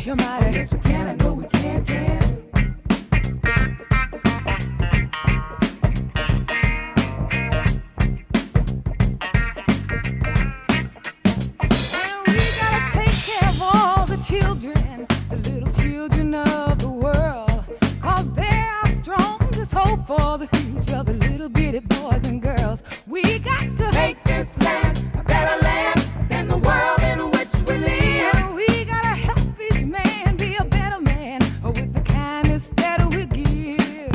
gosh almighty. Yes, we can. I know we can. And we gotta take care of all the children, the little children of the world, 'cause they're our strongest hope for the future, the little bitty boys and girls. We got to Make this land a better land than the world in which we live. And we gotta help each man be a better man with the kindness that we give.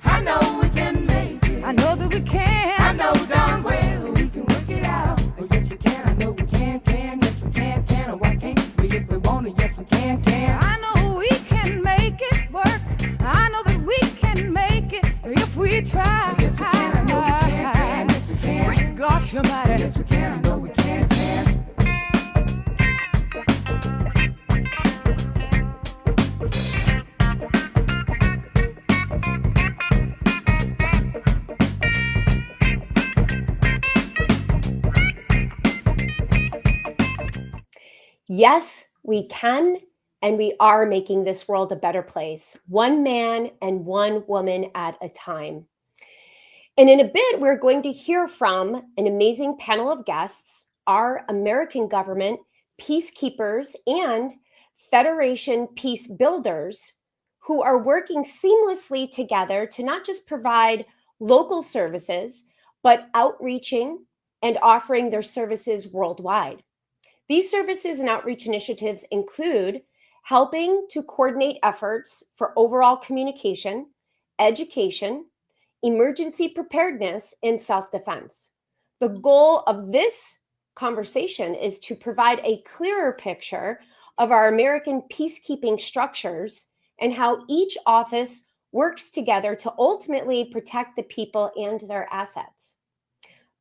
I know we can make it. I know that we can. I know darn well we can work it out. Oh, yes, we can. I know we can. Yes, we can. Oh, why can't we if we want to? Yes, we can. I know we can make it work. I know that we can make it if we try. Yes, we can. I know we can. Yes, we can. Great gosh almighty. Yes, we can. I know we can. Yes, we can, and we are making this world a better place, one man and one woman at a time. And in a bit, we're going to hear from an amazing panel of guests, our American government, peacekeepers, and Federation Peace Builders, who are working seamlessly together to not just provide local services, but outreaching and offering their services worldwide. These services and outreach initiatives include helping to coordinate efforts for overall communication, education, emergency preparedness, and self-defense. The goal of this conversation is to provide a clearer picture of our American peacekeeping structures and how each office works together to ultimately protect the people and their assets.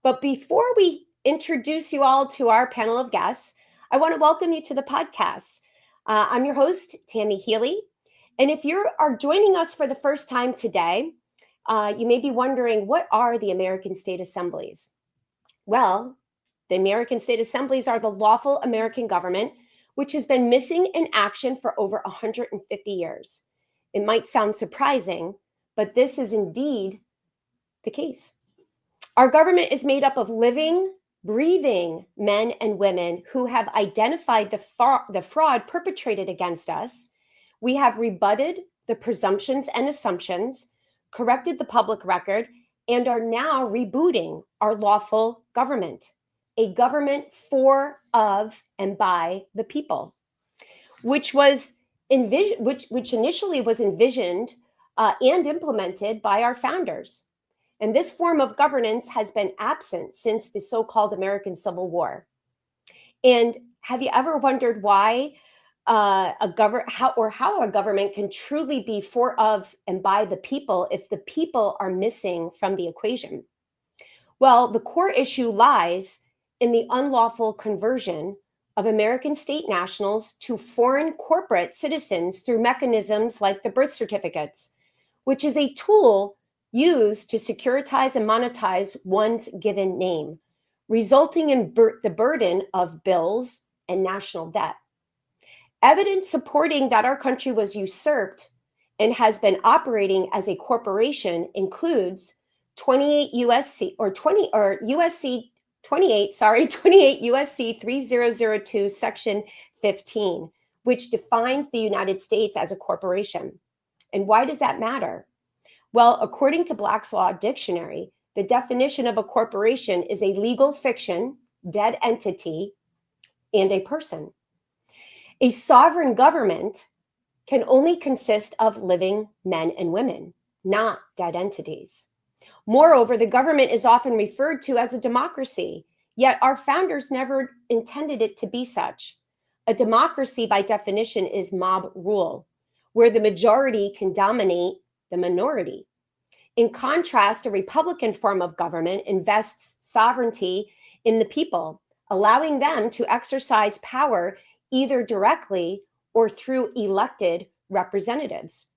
But before we introduce you all to our panel of guests, I want to welcome you to the podcast. I'm your host, Tammy Healy. And if you are joining us for the first time today, you may be wondering, what are the American State Assemblies? Well, the American State Assemblies are the lawful American government, which has been missing in action for over 150 years. It might sound surprising, but this is indeed the case. Our government is made up of living, breathing men and women who have identified the fraud perpetrated against us. We have rebutted the presumptions and assumptions, corrected the public record, and are now rebooting our lawful government, a government for, of, and by the people, which initially was envisioned and implemented by our founders. And this form of governance has been absent since the so-called American Civil War. And have you ever wondered why how a government can truly be for, of, and by the people if the people are missing from the equation? Well, the core issue lies in the unlawful conversion of American state nationals to foreign corporate citizens through mechanisms like the birth certificates, which is a tool used to securitize and monetize one's given name, resulting in the burden of bills and national debt. Evidence supporting that our country was usurped and has been operating as a corporation includes 28 USC 3002 section 15, which defines the United States as a corporation. And why does that matter? Well, according to Black's Law Dictionary, the definition of a corporation is a legal fiction, dead entity, and a person. A sovereign government can only consist of living men and women, not dead entities. Moreover, the government is often referred to as a democracy, yet our founders never intended it to be such. A democracy, by definition, is mob rule, where the majority can dominate the minority. In contrast, a republican form of government invests sovereignty in the people, allowing them to exercise power either directly or through elected representatives.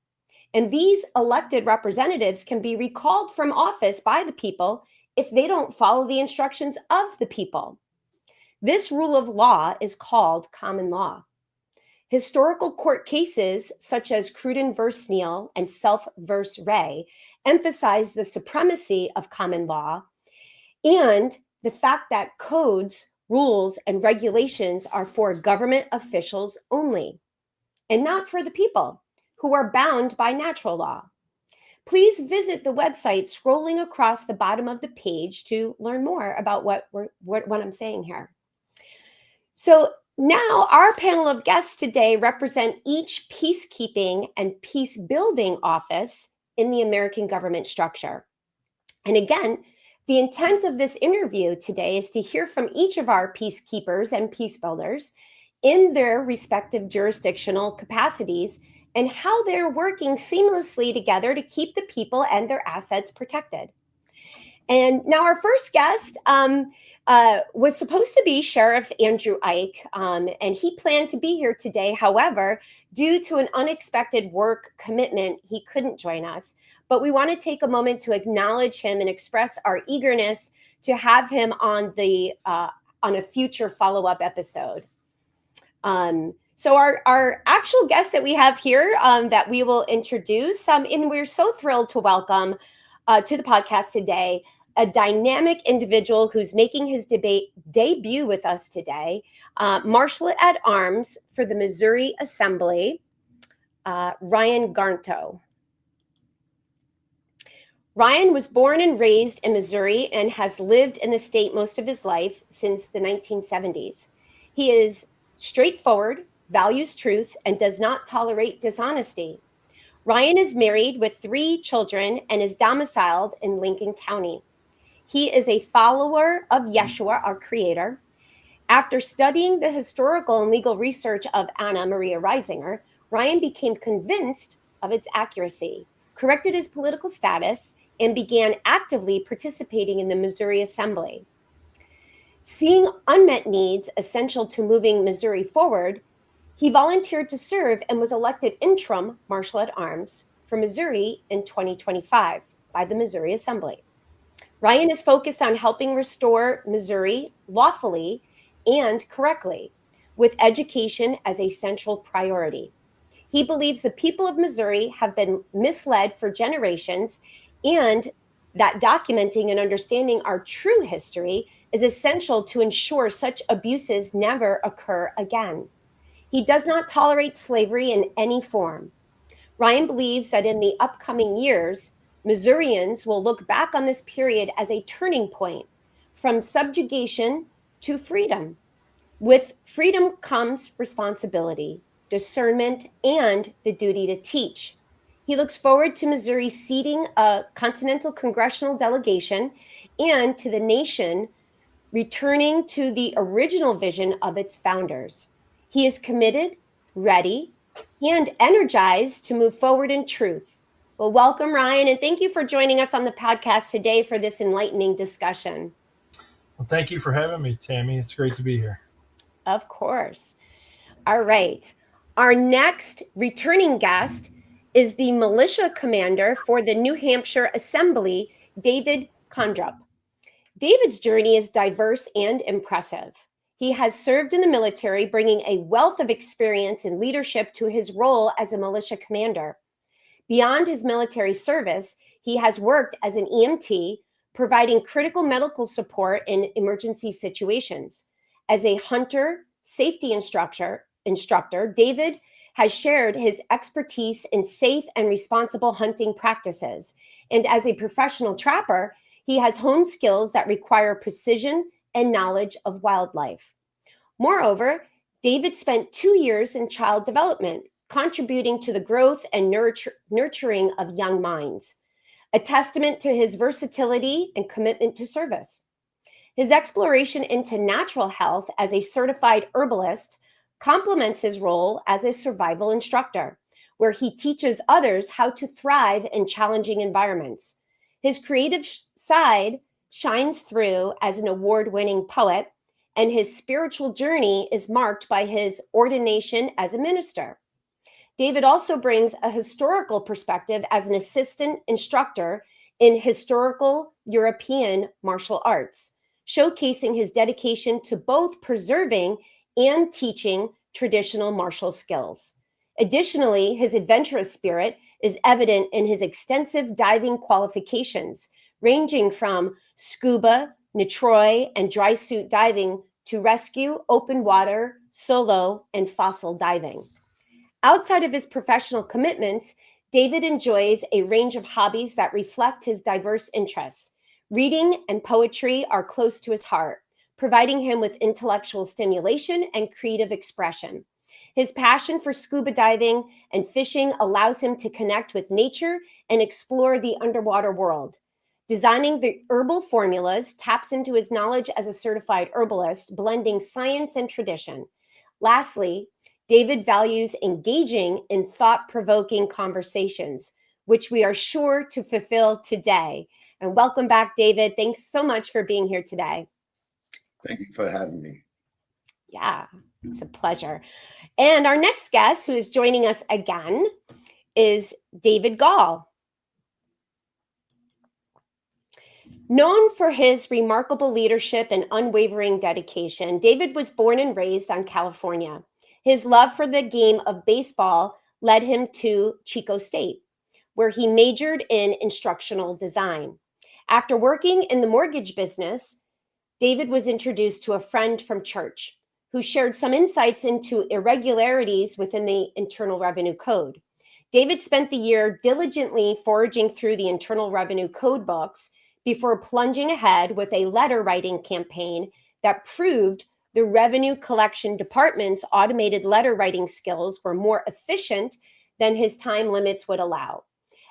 And these elected representatives can be recalled from office by the people if they don't follow the instructions of the people. This rule of law is called common law. Historical court cases such as Cruden versus Neal and Self versus Ray emphasize the supremacy of common law and the fact that codes, rules, and regulations are for government officials only and not for the people who are bound by natural law. Please visit the website scrolling across the bottom of the page to learn more about what I'm saying here. So now our panel of guests today represent each peacekeeping and peace building office in the American government structure. And again, the intent of this interview today is to hear from each of our peacekeepers and peace builders in their respective jurisdictional capacities and how they're working seamlessly together to keep the people and their assets protected. And now our first guest was supposed to be Sheriff Andrew Eyink, and he planned to be here today. However, due to an unexpected work commitment, he couldn't join us. But we want to take a moment to acknowledge him and express our eagerness to have him on a future follow-up episode. So our actual guest that we have here that we will introduce, and we're so thrilled to welcome to the podcast today a dynamic individual who's making his debut with us today, Marshal at Arms for the Missouri Assembly, Ryan Garnto. Ryan was born and raised in Missouri and has lived in the state most of his life since the 1970s. He is straightforward, values truth, and does not tolerate dishonesty. Ryan is married with 3 children and is domiciled in Lincoln County. He is a follower of Yeshua, our creator. After studying the historical and legal research of Anna Maria Reisinger, Ryan became convinced of its accuracy, corrected his political status, and began actively participating in the Missouri Assembly. Seeing unmet needs essential to moving Missouri forward, he volunteered to serve and was elected interim Marshal at Arms for Missouri in 2025 by the Missouri Assembly. Ryan is focused on helping restore Missouri lawfully and correctly, with education as a central priority. He believes the people of Missouri have been misled for generations and that documenting and understanding our true history is essential to ensure such abuses never occur again. He does not tolerate slavery in any form. Ryan believes that in the upcoming years, Missourians will look back on this period as a turning point from subjugation to freedom. With freedom comes responsibility, discernment, and the duty to teach. He looks forward to Missouri seating a continental congressional delegation and to the nation returning to the original vision of its founders. He is committed, ready, and energized to move forward in truth. Well, welcome, Ryan, and thank you for joining us on the podcast today for this enlightening discussion. Well, thank you for having me, Tammy. It's great to be here. Of course. All right. Our next returning guest is the Militia Commander for the New Hampshire Assembly, David Kondrup. David's journey is diverse and impressive. He has served in the military, bringing a wealth of experience and leadership to his role as a militia commander. Beyond his military service, he has worked as an EMT, providing critical medical support in emergency situations. As a hunter safety instructor, David has shared his expertise in safe and responsible hunting practices. And as a professional trapper, he has honed skills that require precision and knowledge of wildlife. Moreover, David spent 2 years in child development, contributing to the growth and nurturing of young minds, a testament to his versatility and commitment to service. His exploration into natural health as a certified herbalist complements his role as a survival instructor, where he teaches others how to thrive in challenging environments. His creative side shines through as an award-winning poet, and his spiritual journey is marked by his ordination as a minister. David also brings a historical perspective as an assistant instructor in historical European martial arts, showcasing his dedication to both preserving and teaching traditional martial skills. Additionally, his adventurous spirit is evident in his extensive diving qualifications, ranging from scuba, nitroi, and dry suit diving to rescue, open water, solo, and fossil diving. Outside of his professional commitments, David enjoys a range of hobbies that reflect his diverse interests. Reading and poetry are close to his heart, providing him with intellectual stimulation and creative expression. His passion for scuba diving and fishing allows him to connect with nature and explore the underwater world. Designing the herbal formulas taps into his knowledge as a certified herbalist, blending science and tradition. Lastly, David values engaging in thought-provoking conversations, which we are sure to fulfill today. And welcome back, David. Thanks so much for being here today. Thank you for having me. Yeah, it's a pleasure. And our next guest, who is joining us again, is David Gall. Known for his remarkable leadership and unwavering dedication, David was born and raised on California. His love for the game of baseball led him to Chico State, where he majored in instructional design. After working in the mortgage business, David was introduced to a friend from church who shared some insights into irregularities within the Internal Revenue Code. David spent the year diligently foraging through the Internal Revenue Code books before plunging ahead with a letter writing campaign that proved the Revenue Collection Department's automated letter writing skills were more efficient than his time limits would allow.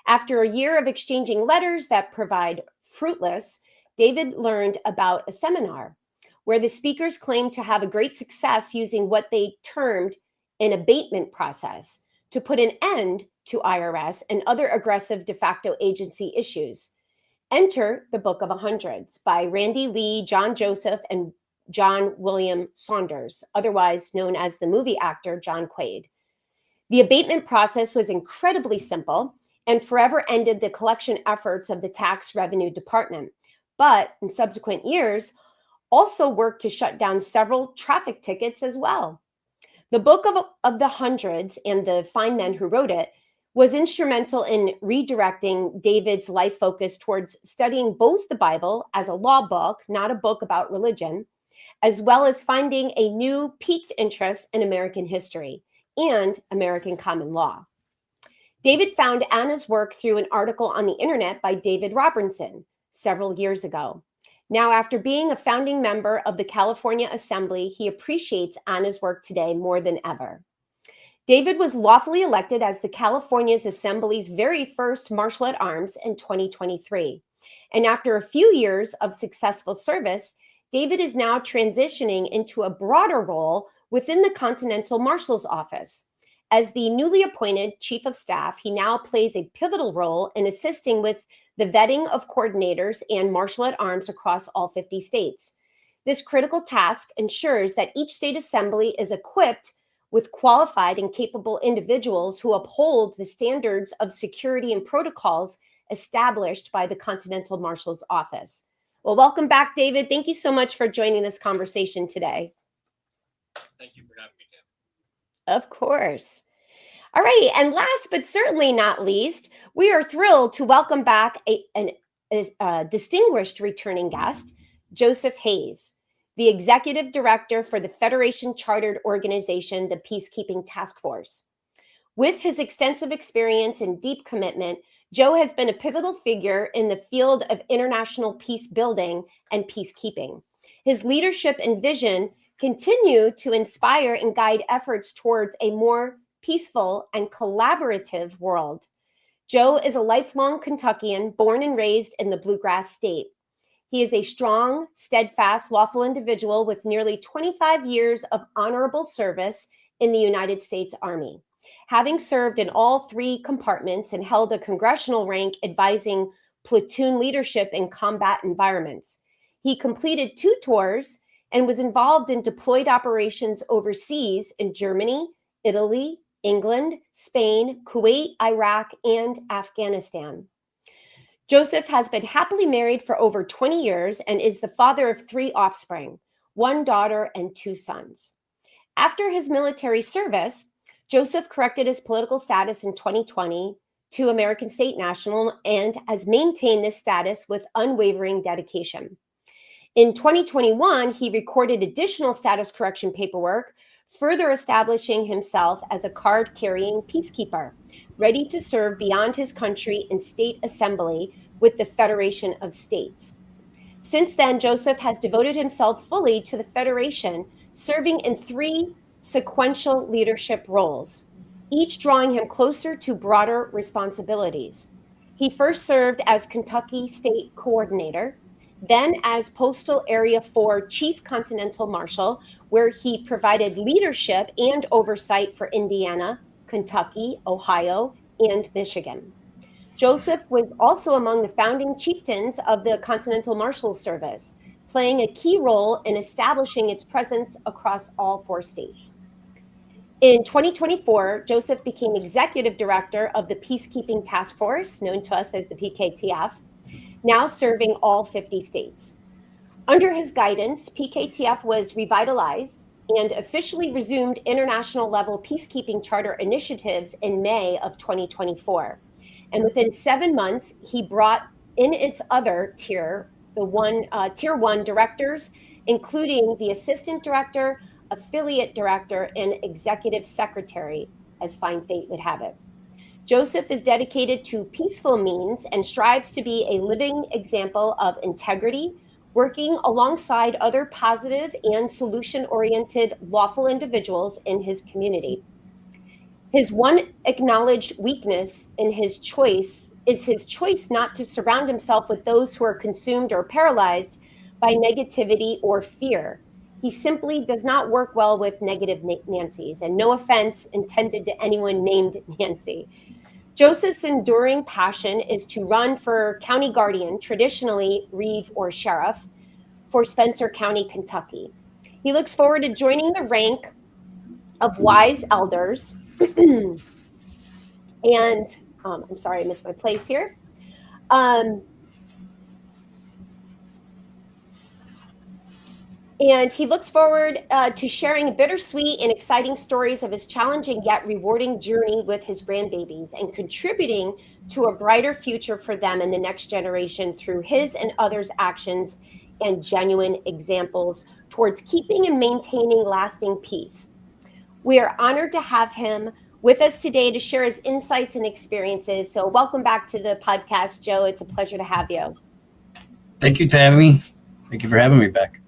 After a year of exchanging letters that proved fruitless, David learned about a seminar where the speakers claimed to have a great success using what they termed an abatement process to put an end to IRS and other aggressive de facto agency issues. Enter the Book of Hundreds by Randy Lee, John Joseph, and John William Saunders, otherwise known as the movie actor John Quaid. The abatement process was incredibly simple and forever ended the collection efforts of the Tax Revenue Department, but in subsequent years, also worked to shut down several traffic tickets as well. The Book of the Hundreds and the fine men who wrote it was instrumental in redirecting David's life focus towards studying both the Bible as a law book, not a book about religion, as well as finding a new piqued interest in American history and American common law. David found Anna's work through an article on the internet by David Robertson several years ago. Now, after being a founding member of the California Assembly, he appreciates Anna's work today more than ever. David was lawfully elected as the California's Assembly's very first Marshal at Arms in 2023. And after a few years of successful service, David is now transitioning into a broader role within the Continental Marshals Office. As the newly appointed Chief of Staff, he now plays a pivotal role in assisting with the vetting of coordinators and Marshal at Arms across all 50 states. This critical task ensures that each state assembly is equipped with qualified and capable individuals who uphold the standards of security and protocols established by the Continental Marshals Office. Well, welcome back, David. Thank you so much for joining this conversation today. Thank you for having me, Tim. Of course. All right. And last but certainly not least, we are thrilled to welcome back a distinguished returning guest, Joseph Hayse, the Executive Director for the Federation Chartered Organization, the Peacekeeping Task Force. With his extensive experience and deep commitment, Joe has been a pivotal figure in the field of international peace building and peacekeeping. His leadership and vision continue to inspire and guide efforts towards a more peaceful and collaborative world. Joe is a lifelong Kentuckian, born and raised in the Bluegrass State. He is a strong, steadfast, lawful individual with nearly 25 years of honorable service in the United States Army, having served in all three compartments and held a congressional rank advising platoon leadership in combat environments. He completed 2 tours and was involved in deployed operations overseas in Germany, Italy, England, Spain, Kuwait, Iraq, and Afghanistan. Joseph has been happily married for over 20 years and is the father of 3 offspring, 1 daughter and 2 sons. After his military service, Joseph corrected his political status in 2020 to American State National and has maintained this status with unwavering dedication. In 2021, he recorded additional status correction paperwork, further establishing himself as a card-carrying peacekeeper, ready to serve beyond his country in state assembly with the Federation of States. Since then, Joseph has devoted himself fully to the Federation, serving in 3 sequential leadership roles, each drawing him closer to broader responsibilities. He first served as Kentucky State Coordinator, then as Postal Area 4 Chief Continental Marshal, where he provided leadership and oversight for Indiana, Kentucky, Ohio, and Michigan. Joseph was also among the founding chieftains of the Continental Marshals Service, playing a key role in establishing its presence across all 4 states. In 2024, Joseph became Executive Director of the Peacekeeping Task Force, known to us as the PKTF, now serving all 50 states. Under his guidance, PKTF was revitalized and officially resumed international level peacekeeping charter initiatives in May of 2024. And within 7 months, he brought in its other tier 1 directors, including the assistant director, affiliate director, and executive secretary, as fine fate would have it. Joseph is dedicated to peaceful means and strives to be a living example of integrity, working alongside other positive and solution-oriented lawful individuals in his community. His one acknowledged weakness in his choice is his choice not to surround himself with those who are consumed or paralyzed by negativity or fear. He simply does not work well with negative Nancys, and no offense intended to anyone named Nancy. Joseph's enduring passion is to run for county guardian, traditionally reeve or sheriff, for Spencer County, Kentucky. He looks forward to joining the rank of wise elders and I'm sorry, I missed my place here. And he looks forward to sharing bittersweet and exciting stories of his challenging yet rewarding journey with his grandbabies and contributing to a brighter future for them and the next generation through his and others' actions and genuine examples towards keeping and maintaining lasting peace. We are honored to have him with us today to share his insights and experiences. So welcome back to the podcast, Joe. It's a pleasure to have you. Thank you, Tammy. Thank you for having me back.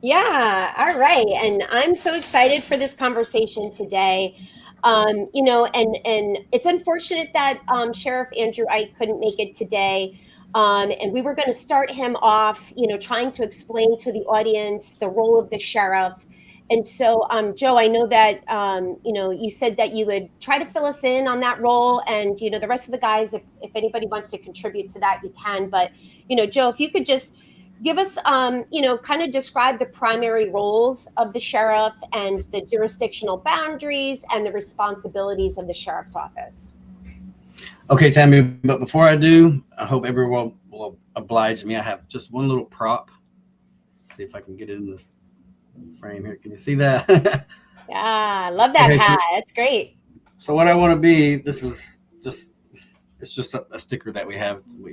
Yeah, all right. And I'm so excited for this conversation today. And it's unfortunate that Sheriff Andrew Eyink couldn't make it today. And we were going to start him off, trying to explain to the audience the role of the sheriff. And so, Joe, I know that, you said that you would try to fill us in on that role. And, the rest of the guys, if anybody wants to contribute to that, you can. But, Joe, if you could just give us, kind of describe the primary roles of the sheriff and the jurisdictional boundaries and the responsibilities of the sheriff's office. Okay, Tammy, but before I do, I hope everyone will oblige me. I have just one little prop. Let's see if I can get it in this frame here. Can you see that? Yeah, I love that hat. That's great. So what I want to be, it's just a sticker that we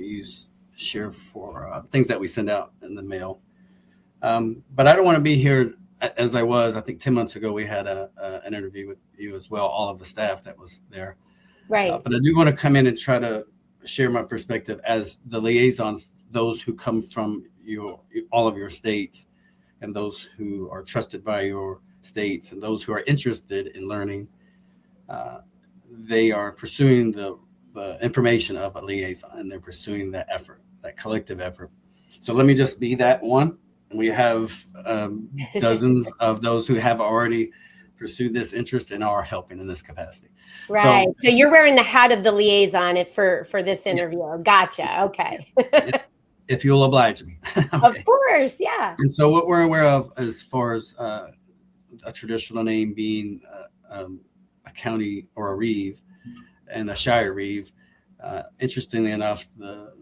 use share for things that we send out in the mail. But I don't want to be here as I was. I think 10 months ago, we had an interview with you as well, all of the staff that was there. Right. But I do want to come in and try to share my perspective as the liaisons, those who come from all of your states and those who are trusted by your states and those who are interested in learning. They are pursuing the information of a liaison, and they're pursuing that effort, that collective effort. So let me just be that one. We have dozens of those who have already pursued this interest and are helping in this capacity. Right. So you're wearing the hat of the liaison for this interview. Yes. Gotcha. Okay. If you'll oblige me. Okay. Of course. Yeah. And so what we're aware of as far as a traditional name being a county or a reeve and a shire reeve. Interestingly enough, the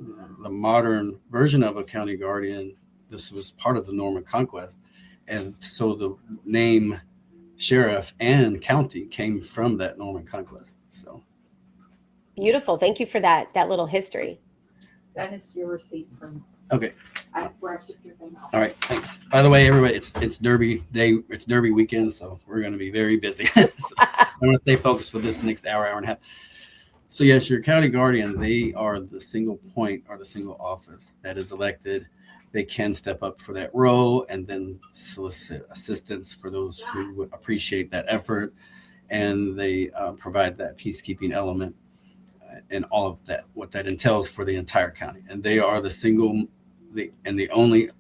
modern version of a county guardian, this was part of the Norman conquest. And so the name sheriff and county came from that Norman conquest. So Beautiful. Thank you for that little history. That is your receipt from, okay. where I shipped your thing off. All right, thanks. By the way, everybody, it's Derby day. It's Derby weekend, so we're going to be very busy. So I want to stay focused with this next hour and a half. So yes, your county guardian, they are the single point or the single office that is elected. They can step up for that role and then solicit assistance for those who would appreciate that effort. And they provide that peacekeeping element and all of that, what that entails for the entire county. And they are the only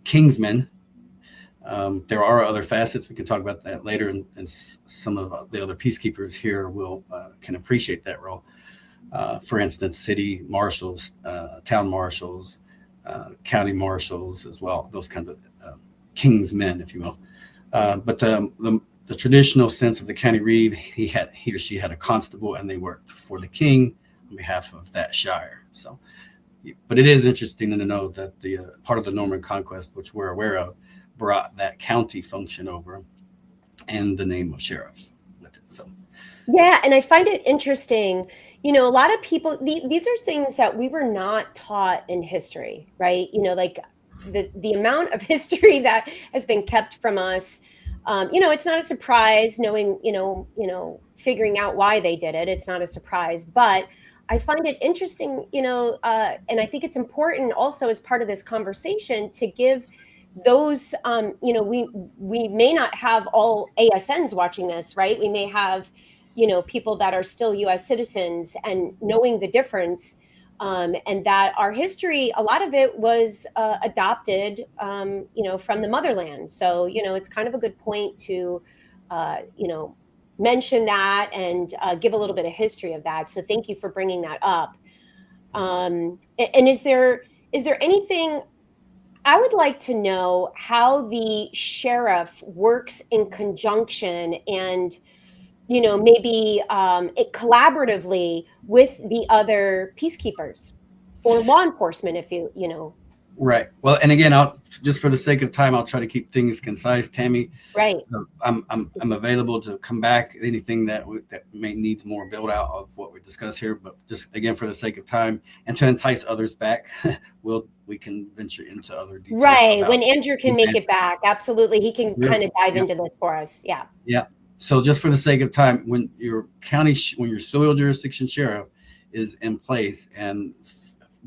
kingsmen. There are other facets. We can talk about that later, and some of the other peacekeepers here can appreciate that role. For instance, city marshals, town marshals, county marshals as well, those kinds of kingsmen, if you will. But the traditional sense of the county reeve, he or she had a constable, and they worked for the king on behalf of that shire. So, but it is interesting to know that the part of the Norman conquest, which we're aware of, brought that county function over and the name of sheriffs with it. So, yeah, and I find it interesting. A lot of people, these are things that we were not taught in history, right? Like the amount of history that has been kept from us. It's not a surprise knowing, figuring out why they did it. It's not a surprise, but I find it interesting, and I think it's important also as part of this conversation to give those, we may not have all ASNs watching this, right? We may have, people that are still U.S. citizens, and knowing the difference, and that our history, a lot of it was adopted, from the motherland. So, it's kind of a good point to, mention that and give a little bit of history of that. So thank you for bringing that up. And is there anything, I would like to know how the sheriff works in conjunction and, maybe it collaboratively with the other peacekeepers or law enforcement, if you. Right. Well, and again, just for the sake of time, I'll try to keep things concise. Tammy, right. I'm available to come back. Anything that needs more build out of what we discussed here, but just again for the sake of time and to entice others back, we can venture into other details. Right. When Andrew can make it back, absolutely, he can kind of dive into this for us. Yeah. Yeah. So just for the sake of time, when your soil jurisdiction sheriff is in place and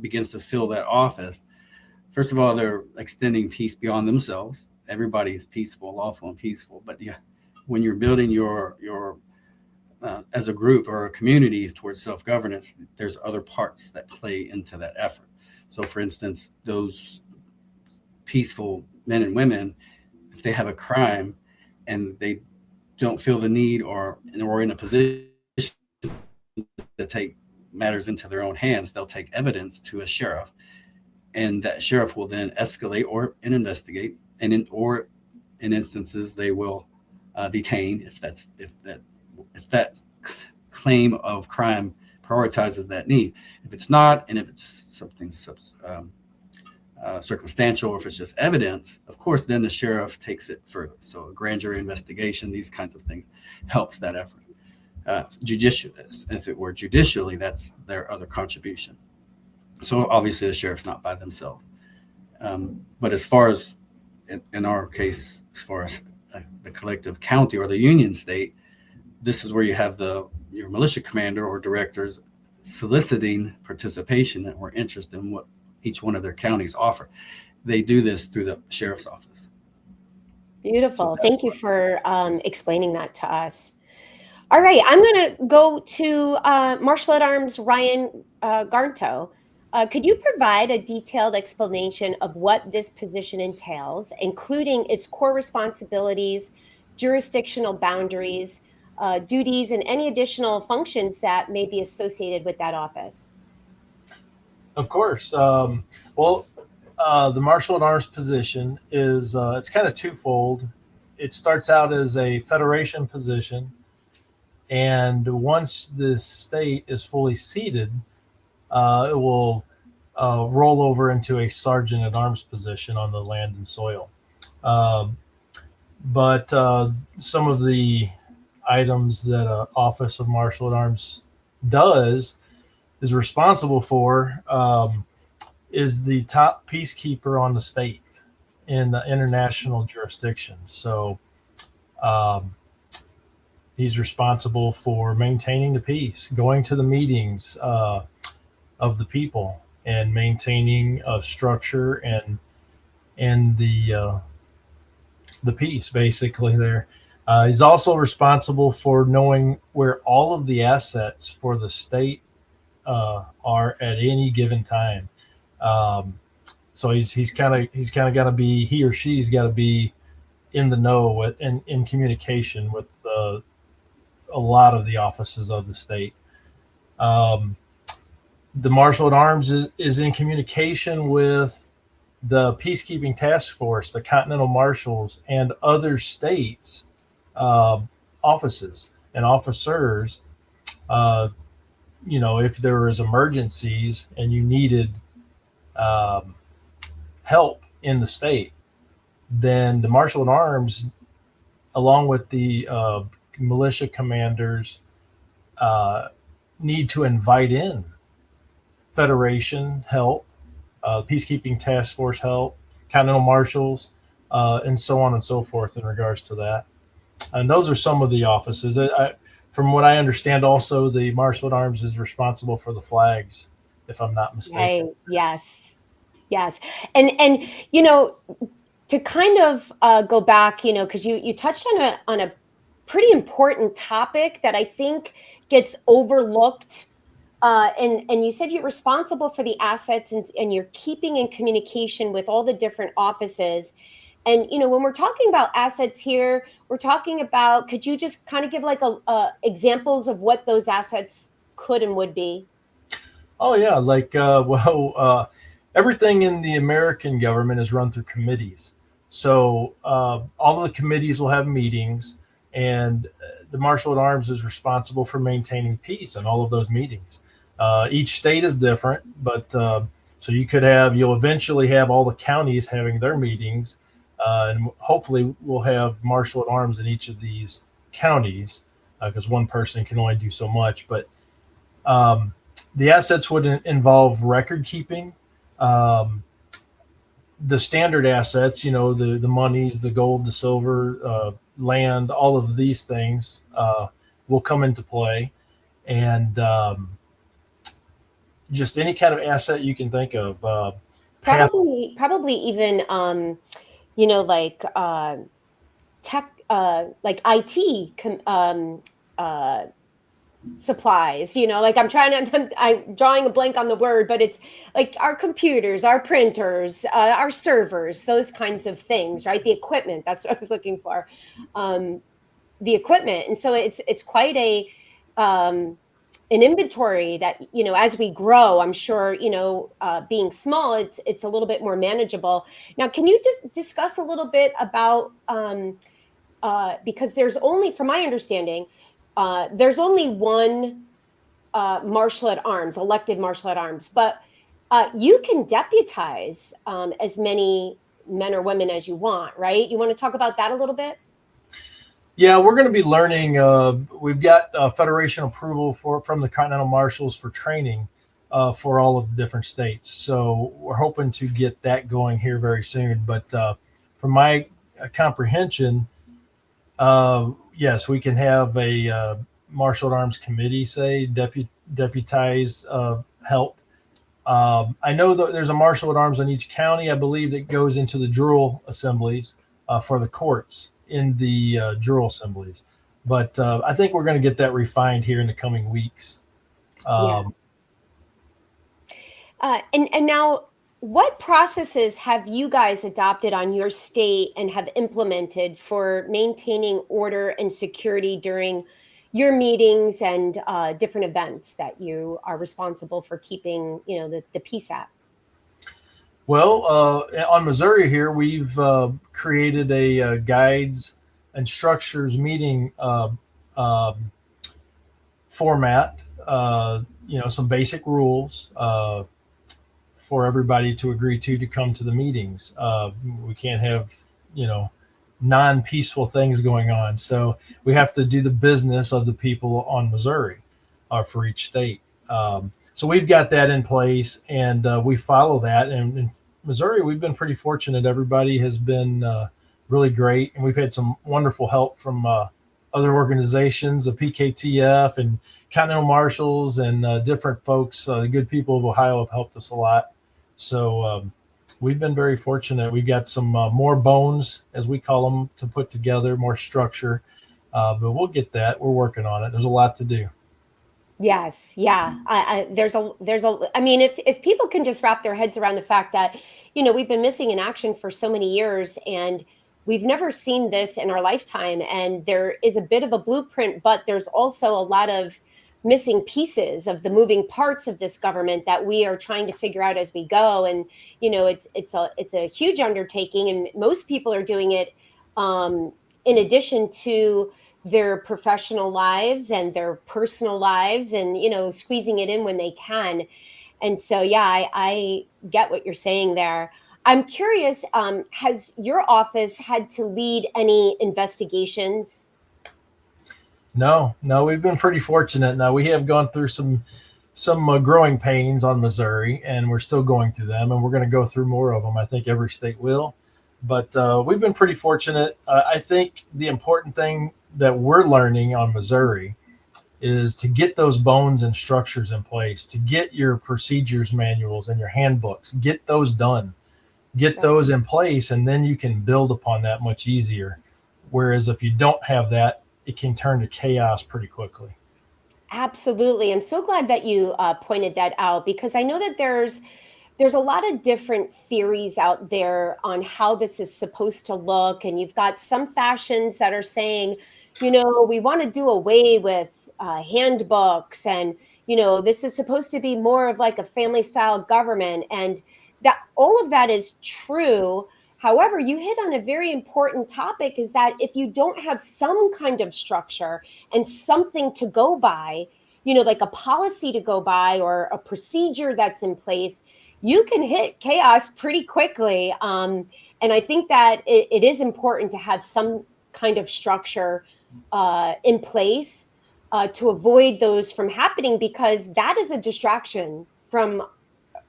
begins to fill that office, first of all, they're extending peace beyond themselves. Everybody is peaceful, lawful, and peaceful. But yeah, when you're building your as a group or a community towards self-governance, there's other parts that play into that effort. So, for instance, those peaceful men and women, if they have a crime and they don't feel the need or in a position to take matters into their own hands, they'll take evidence to a sheriff. And that sheriff will then escalate and investigate, and in instances they will detain if that claim of crime prioritizes that need. If it's not, and if it's something circumstantial, or if it's just evidence, of course, then the sheriff takes it further. So a grand jury investigation, these kinds of things, helps that effort. If it were judicially, that's their other contribution. So obviously the sheriff's not by themselves. But as far as, in our case, as far as the collective county or the union state, this is where you have your militia commander or directors soliciting participation or interest in what each one of their counties offer. They do this through the sheriff's office. Beautiful. So thank you for explaining that to us. All right, I'm going to go to Marshal at Arms Ryan Garnto. Could you provide a detailed explanation of what this position entails, including its core responsibilities, jurisdictional boundaries, duties, and any additional functions that may be associated with that office? Of course. The Marshal at Arms position is it's kind of twofold. It starts out as a federation position, and once the state is fully seated, it will roll over into a sergeant at arms position on the land and soil. But some of the items that Office of Marshal at Arms is responsible for is the top peacekeeper on the state in the international jurisdiction. So he's responsible for maintaining the peace, going to the meetings of the people, and maintaining a structure and the peace basically there. He's also responsible for knowing where all of the assets for the state are at any given time. So he's kind of got to be, he or she's got to be in the know with, in communication with a lot of the offices of the state. The Marshal at Arms is in communication with the Peacekeeping Task Force, the Continental Marshals, and other states' offices and officers. If there was emergencies and you needed help in the state, then the Marshal at Arms, along with the militia commanders, need to invite in Federation help, Peacekeeping Task Force help, Continental Marshals, and so on and so forth in regards to that. And those are some of the offices. From what I understand, also the Marshal at Arms is responsible for the flags, if I'm not mistaken. Right. Yes. And to kind of go back, because you touched on a pretty important topic that I think gets overlooked. And you said you're responsible for the assets and you're keeping in communication with all the different offices. And, when we're talking about assets here, we're talking about, could you just kind of give like examples of what those assets could and would be? Oh, yeah. Everything in the American government is run through committees. So all of the committees will have meetings, and the Marshal at Arms is responsible for maintaining peace in all of those meetings. Each state is different, but so you'll eventually have all the counties having their meetings, and hopefully we'll have Marshal at Arms in each of these counties because one person can only do so much. But the assets would involve record keeping, the standard assets, the monies, the gold, the silver, land, all of these things will come into play, and just any kind of asset you can think of. Probably even like tech, like IT supplies. Like I'm drawing a blank on the word, but it's like our computers, our printers, our servers, those kinds of things, right? The equipment. That's what I was looking for. The equipment, and so it's quite an inventory that, as we grow, I'm sure, being small, it's a little bit more manageable. Now, can you just discuss a little bit about, because there's only, from my understanding, there's only one Marshal at Arms, elected Marshal at Arms, but you can deputize as many men or women as you want, right? You want to talk about that a little bit? Yeah, we're going to be learning. We've got Federation approval from the Continental Marshals for training for all of the different states. So we're hoping to get that going here very soon. But from my comprehension, yes, we can have a Marshal at Arms committee, say, deputize help. I know that there's a Marshal at Arms in each county, I believe, that goes into the juror assemblies for the courts in the juror assemblies. But I think we're going to get that refined here in the coming weeks. And now, what processes have you guys adopted on your state and have implemented for maintaining order and security during your meetings and different events that you are responsible for keeping, the peace at? Well, on Missouri here, we've created a guides and structures meeting format, some basic rules for everybody to agree to come to the meetings. We can't have, non-peaceful things going on. So we have to do the business of the people on Missouri for each state. So we've got that in place, and we follow that. And in Missouri, we've been pretty fortunate. Everybody has been really great, and we've had some wonderful help from other organizations, the PKTF and Continental Marshals, and different folks. The good people of Ohio have helped us a lot. So we've been very fortunate. We've got some more bones, as we call them, to put together, more structure. But we'll get that. We're working on it. There's a lot to do. Yes, yeah. I mean, if people can just wrap their heads around the fact that, we've been missing in action for so many years, and we've never seen this in our lifetime. And there is a bit of a blueprint, but there's also a lot of missing pieces of the moving parts of this government that we are trying to figure out as we go. And, it's a huge undertaking, and most people are doing it in addition to their professional lives and their personal lives, and squeezing it in when they can. And so I get what you're saying there. I'm curious, has your office had to lead any investigations? No, we've been pretty fortunate. Now, we have gone through some growing pains on Missouri, and we're still going through them, and we're going to go through more of them. I think every state will, but we've been pretty fortunate. I think the important thing that we're learning on Missouri is to get those bones and structures in place, to get your procedures manuals and your handbooks, get those done, get those in place, and then you can build upon that much easier. Whereas if you don't have that, it can turn to chaos pretty quickly. Absolutely. I'm so glad that you pointed that out, because I know that there's a lot of different theories out there on how this is supposed to look. And you've got some factions that are saying, we want to do away with handbooks, and, this is supposed to be more of like a family style government. And that all of that is true. However, you hit on a very important topic, is that if you don't have some kind of structure and something to go by, like a policy to go by or a procedure that's in place, you can hit chaos pretty quickly. And I think that it is important to have some kind of structure in place to avoid those from happening, because that is a distraction from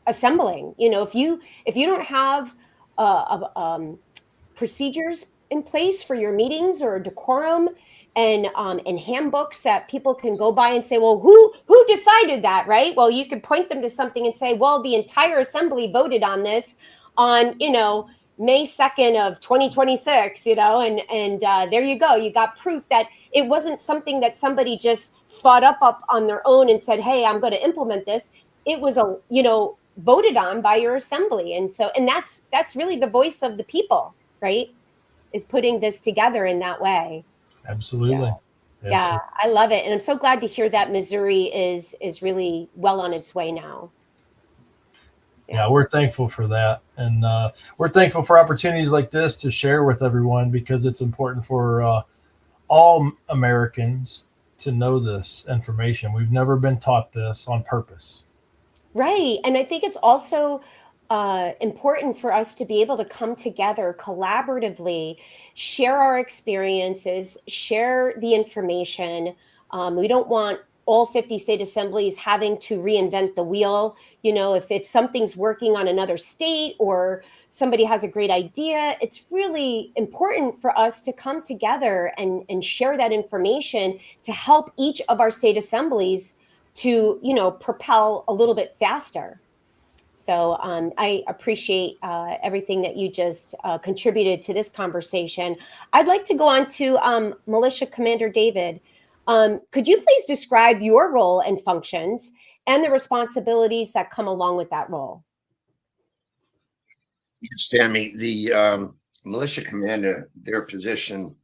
assembling. If you don't have procedures in place for your meetings, or a decorum and handbooks that people can go by and say, well, who decided that, right? Well, you could point them to something and say, well, the entire assembly voted on this on, May 2nd of 2026, and there you go. You got proof that it wasn't something that somebody just thought up on their own and said, hey, I'm going to implement this. It was voted on by your assembly. And that's really the voice of the people, right? Is putting this together in that way. Absolutely. Yeah, I love it. And I'm so glad to hear that Missouri is really well on its way now. Yeah, we're thankful for that. And we're thankful for opportunities like this to share with everyone, because it's important for all Americans to know this information. We've never been taught this on purpose. Right. And I think it's also important for us to be able to come together collaboratively, share our experiences, share the information. We don't want all 50 state assemblies having to reinvent the wheel. If something's working on another state, or somebody has a great idea, it's really important for us to come together and share that information to help each of our state assemblies to, propel a little bit faster. So I appreciate everything that you just contributed to this conversation. I'd like to go on to Militia Commander David. Could you please describe your role and functions and the responsibilities that come along with that role? Yes, Tammy, the militia commander, their position,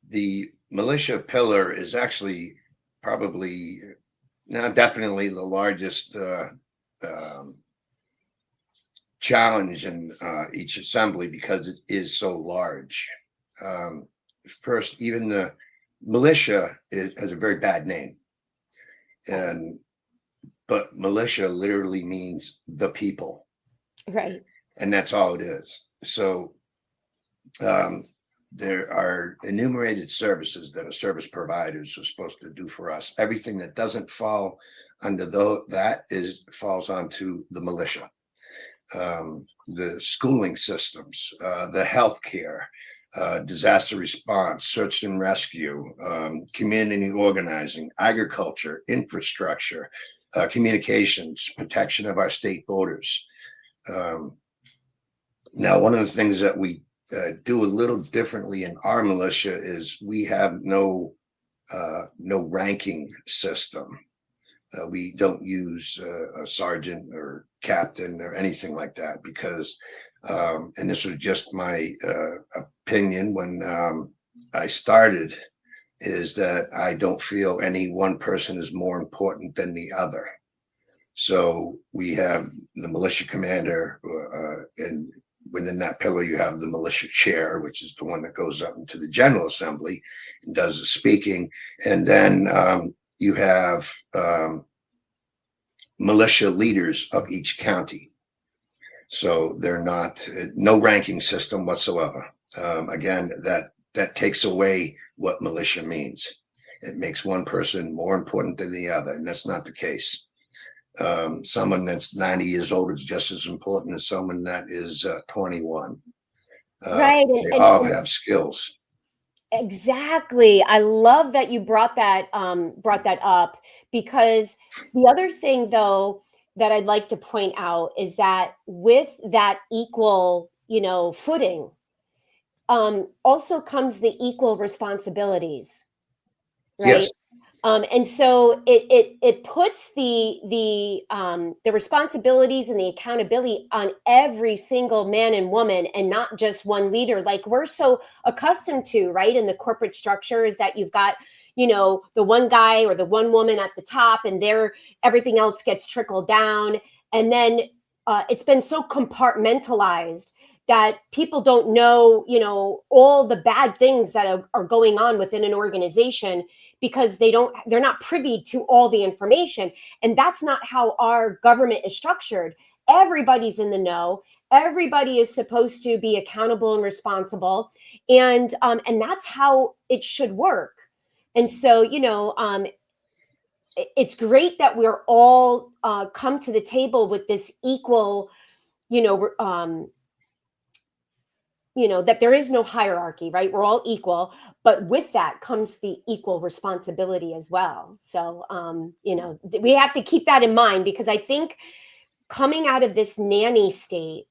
the militia pillar is actually probably, definitely the largest challenge in each assembly, because it is so large. First, even the militia has a very bad name, but militia literally means the people, right? And that's all it is. So there are enumerated services that a service providers are supposed to do for us. Everything that doesn't fall under falls onto the militia. The schooling systems, the healthcare, disaster response, search and rescue, community organizing, agriculture, infrastructure, communications, protection of our state borders. Now, one of the things that we do a little differently in our militia is we have no ranking system. We don't use a sergeant or captain or anything like that because, and this was just my opinion when I started, is that I don't feel any one person is more important than the other. So we have the militia commander, and within that pillar, you have the militia chair, which is the one that goes up into the General Assembly and does the speaking. And then you have militia leaders of each county. So they're no ranking system whatsoever. Again, that takes away what militia means. It makes one person more important than the other, and that's not the case. Someone that's 90 years old is just as important as someone that is 21. Right. They all have skills. Exactly. I love that you brought that up, because the other thing, though, that I'd like to point out is that with that equal, footing, also comes the equal responsibilities, right? Yes. And so it puts the responsibilities and the accountability on every single man and woman, and not just one leader, like we're so accustomed to, right? In the corporate structure, is that you've got, the one guy or the one woman at the top, and everything else gets trickled down. And then it's been so compartmentalized that people don't know, all the bad things that are going on within an organization, because they're not privy to all the information. And that's not how our government is structured. Everybody's in the know. Everybody is supposed to be accountable and responsible. And that's how it should work. And so, it's great that we're all come to the table with this equal, that there is no hierarchy, right? We're all equal, but with that comes the equal responsibility as well. So, we have to keep that in mind, because I think coming out of this nanny state,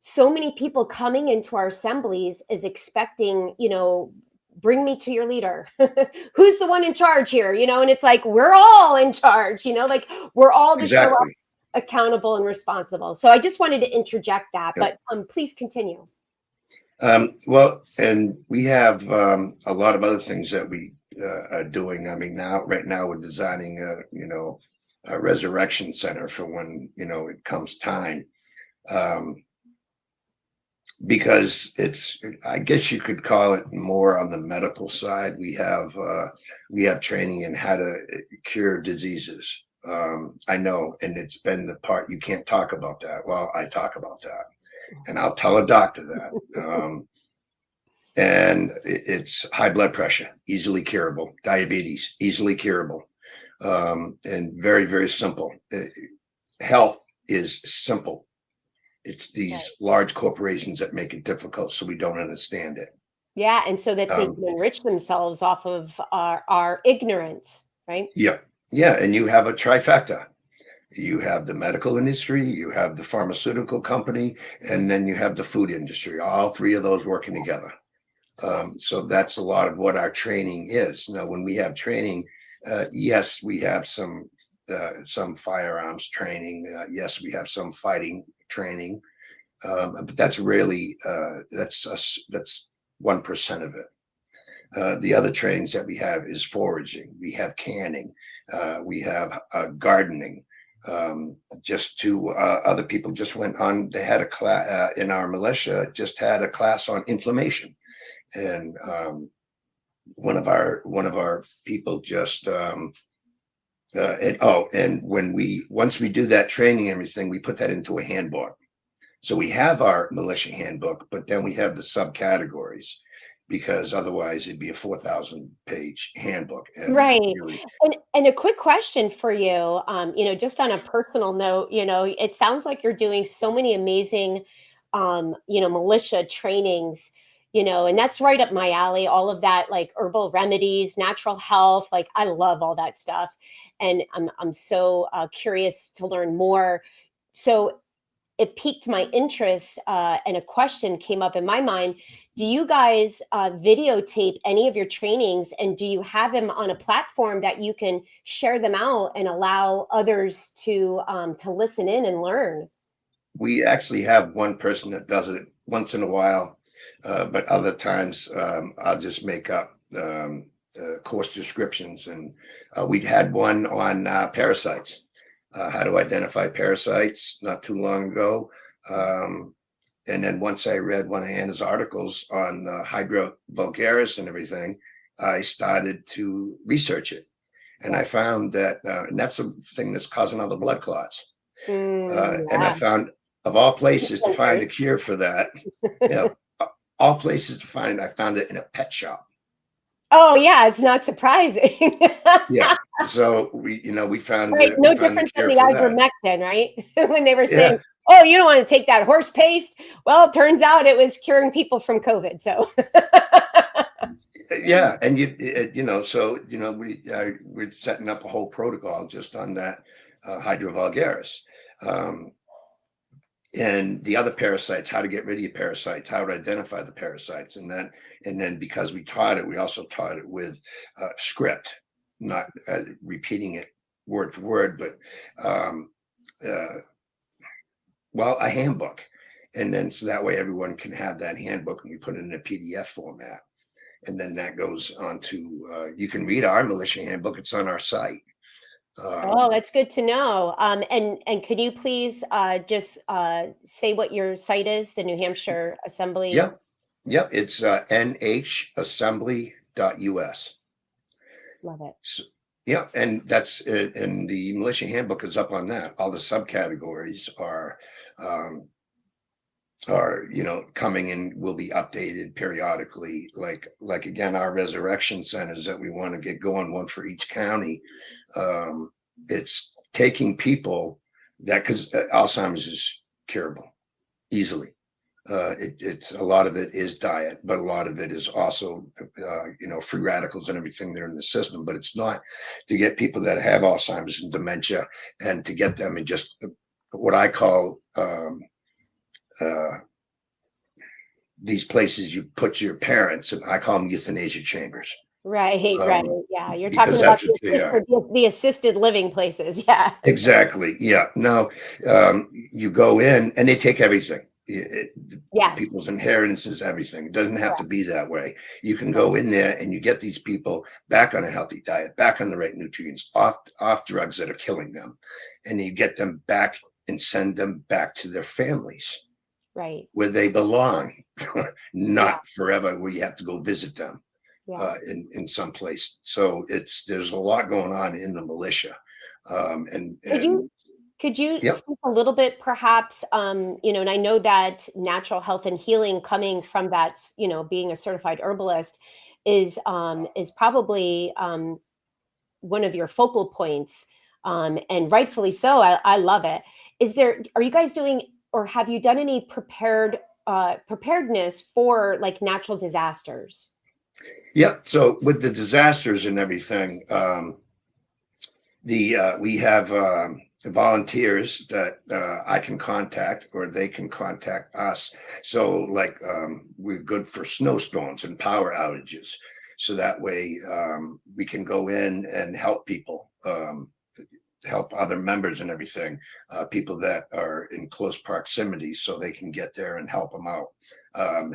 so many people coming into our assemblies is expecting, bring me to your leader. Who's the one in charge here? And it's like, we're all in charge, like we're all to show up accountable and responsible. So I just wanted to interject that, but please continue. Well, and we have a lot of other things that we are doing. I mean, right now we're designing a resurrection center for when, it comes time. Because I guess you could call it more on the medical side. We have training in how to cure diseases. I know, and it's been the part you can't talk about that. Well, I talk about that, and I'll tell a doctor that. And it's high blood pressure, easily curable. Diabetes, easily curable, and very, very simple. Health is simple. It's these large corporations that make it difficult, so we don't understand it. Yeah, and so that they can enrich themselves off of our ignorance, right? Yeah, and you have a trifecta. You have the medical industry, you have the pharmaceutical company, and then you have the food industry. All three of those working together. So that's a lot of what our training is. Now, when we have training, yes, we have some firearms training. Yes, we have some fighting training, but that's really that's 1% of it. The other trainings that we have is foraging. We have canning. We have gardening. Just two other people just went on. They had a class in our militia. Just had a class on inflammation, and one of our people just. And once we do that training and everything, we put that into a handbook. So we have our militia handbook, but then we have the subcategories, because otherwise it'd be a 4,000-page handbook. And Right. really, And a quick question for you, just on a personal note, it sounds like you're doing so many amazing, militia trainings, and that's right up my alley, all of that, like herbal remedies, natural health, like I love all that stuff. And I'm so curious to learn more. So it piqued my interest, and a question came up in my mind. Do you guys videotape any of your trainings, and do you have them on a platform that you can share them out and allow others to listen in and learn? we actually have one person that does it once in a while, but other times I'll just make up course descriptions. And we had one on parasites, how to identify parasites, not too long ago. And then once I read one of Anna's articles on Hydra vulgaris and everything, I started to research it. And I found that, and that's a thing that's causing all the blood clots. And I Yeah. found, of all places to find a cure for that, all places to find it, I found it in a pet shop. Oh yeah, it's not surprising. Yeah. So we found Right, the, no we found the different than cure the for that. ivermectin, right? When they were Yeah. saying, "Oh, you don't want to take that horse paste." Well, it turns out it was curing people from COVID. So, Yeah. And we're setting up a whole protocol just on that Hydra vulgaris. And the other parasites, how to get rid of your parasites, how to identify the parasites. And then because we taught it, we also taught it with script, not repeating it word for word, but a handbook. And then so that way everyone can have that handbook, and we put it in a PDF format. And then that goes on to, you can read our militia handbook. It's on our site. oh, that's good to know. And could you please just say what your site is, the New Hampshire Assembly? Yep. It's nhassembly.us. Love it. So, yeah, and that's it. And the militia handbook is up on that. All the subcategories are coming and will be updated periodically. Like again, our resurrection centers that we want to get going, one for each county. It's taking people that, because Alzheimer's is curable easily. It's a lot of it is diet, but a lot of it is also free radicals and everything that are in the system. But it's not to get people that have Alzheimer's and dementia and to get them in just what I call these places you put your parents, and I call them euthanasia chambers. Right. Yeah, you're Because talking about that's what they are. the assisted living places. Yeah. Exactly. Yeah. No, you go in and they take everything. Yes. People's inheritances, everything. It doesn't have to be that way. You can go in there and you get these people back on a healthy diet, back on the right nutrients, off drugs that are killing them, and you get them back and send them back to their families, Right. where they belong, not forever where you have to go visit them in some place. So there's a lot going on in the militia. Could you Yep. speak a little bit, perhaps, and I know that natural health and healing coming from that, being a certified herbalist is probably one of your focal points, and rightfully so. I love it. Are you guys doing, or have you done any preparedness for like natural disasters? Yep. So with the disasters and everything, we have volunteers that I can contact, or they can contact us. So like we're good for snowstorms and power outages. So that way we can go in and help people, help other members and everything, people that are in close proximity, so they can get there and help them out,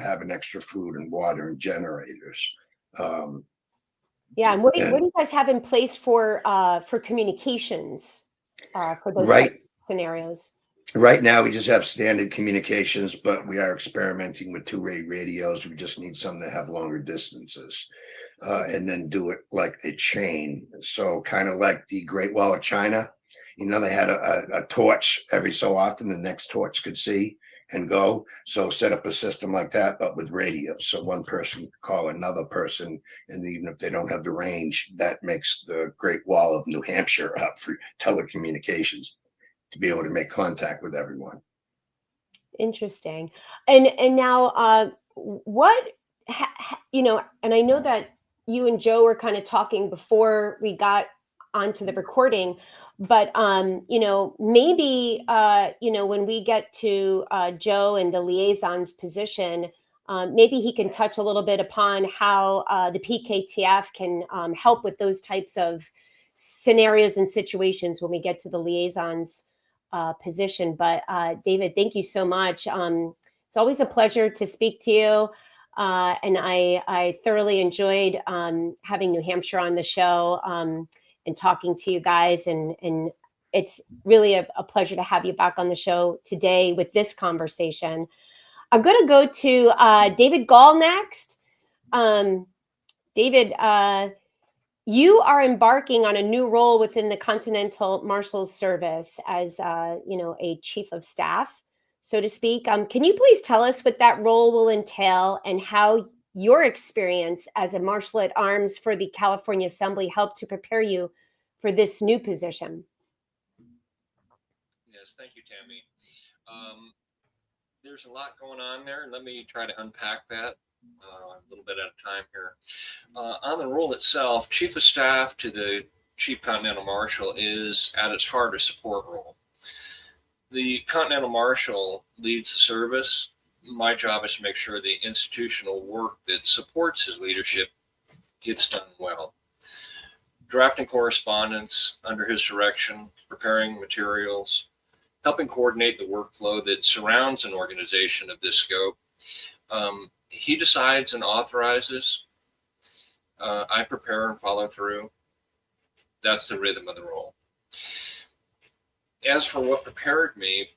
having extra food and water and generators. Yeah, and what do you guys have in place for communications for those type of scenarios? Right now, we just have standard communications, but we are experimenting with two-way radios. We just need some that have longer distances, and then do it like a chain. So kind of like the Great Wall of China, they had a torch every so often the next torch could see. and go. So set up a system like that, but with radios. So one person can call another person, and even if they don't have the range, that makes the Great Wall of New Hampshire up for telecommunications to be able to make contact with everyone. Interesting. And now, and I know that you and Joe were kind of talking before we got onto the recording, but maybe when we get to Joe and the liaison's position, maybe he can touch a little bit upon how the PKTF can help with those types of scenarios and situations when we get to the liaison's position. But David, thank you so much. It's always a pleasure to speak to you. And I thoroughly enjoyed having New Hampshire on the show and talking to you guys. And it's really a pleasure to have you back on the show today with this conversation. I'm going to go to David Gall next. David, you are embarking on a new role within the Continental Marshals Service as, a chief of staff, so to speak. Can you please tell us what that role will entail and how your experience as a Marshal at Arms for the California Assembly helped to prepare you for this new position? Yes, thank you, Tammy. There's a lot going on there. Let me try to unpack that a little bit at a time here. On the role itself, Chief of Staff to the Chief Continental Marshal is at its heart a support role. The Continental Marshal leads the service. My job is to make sure the institutional work that supports his leadership gets done well. Drafting correspondence under his direction, preparing materials, helping coordinate the workflow that surrounds an organization of this scope. He decides and authorizes. I prepare and follow through. That's the rhythm of the role. As for what prepared me,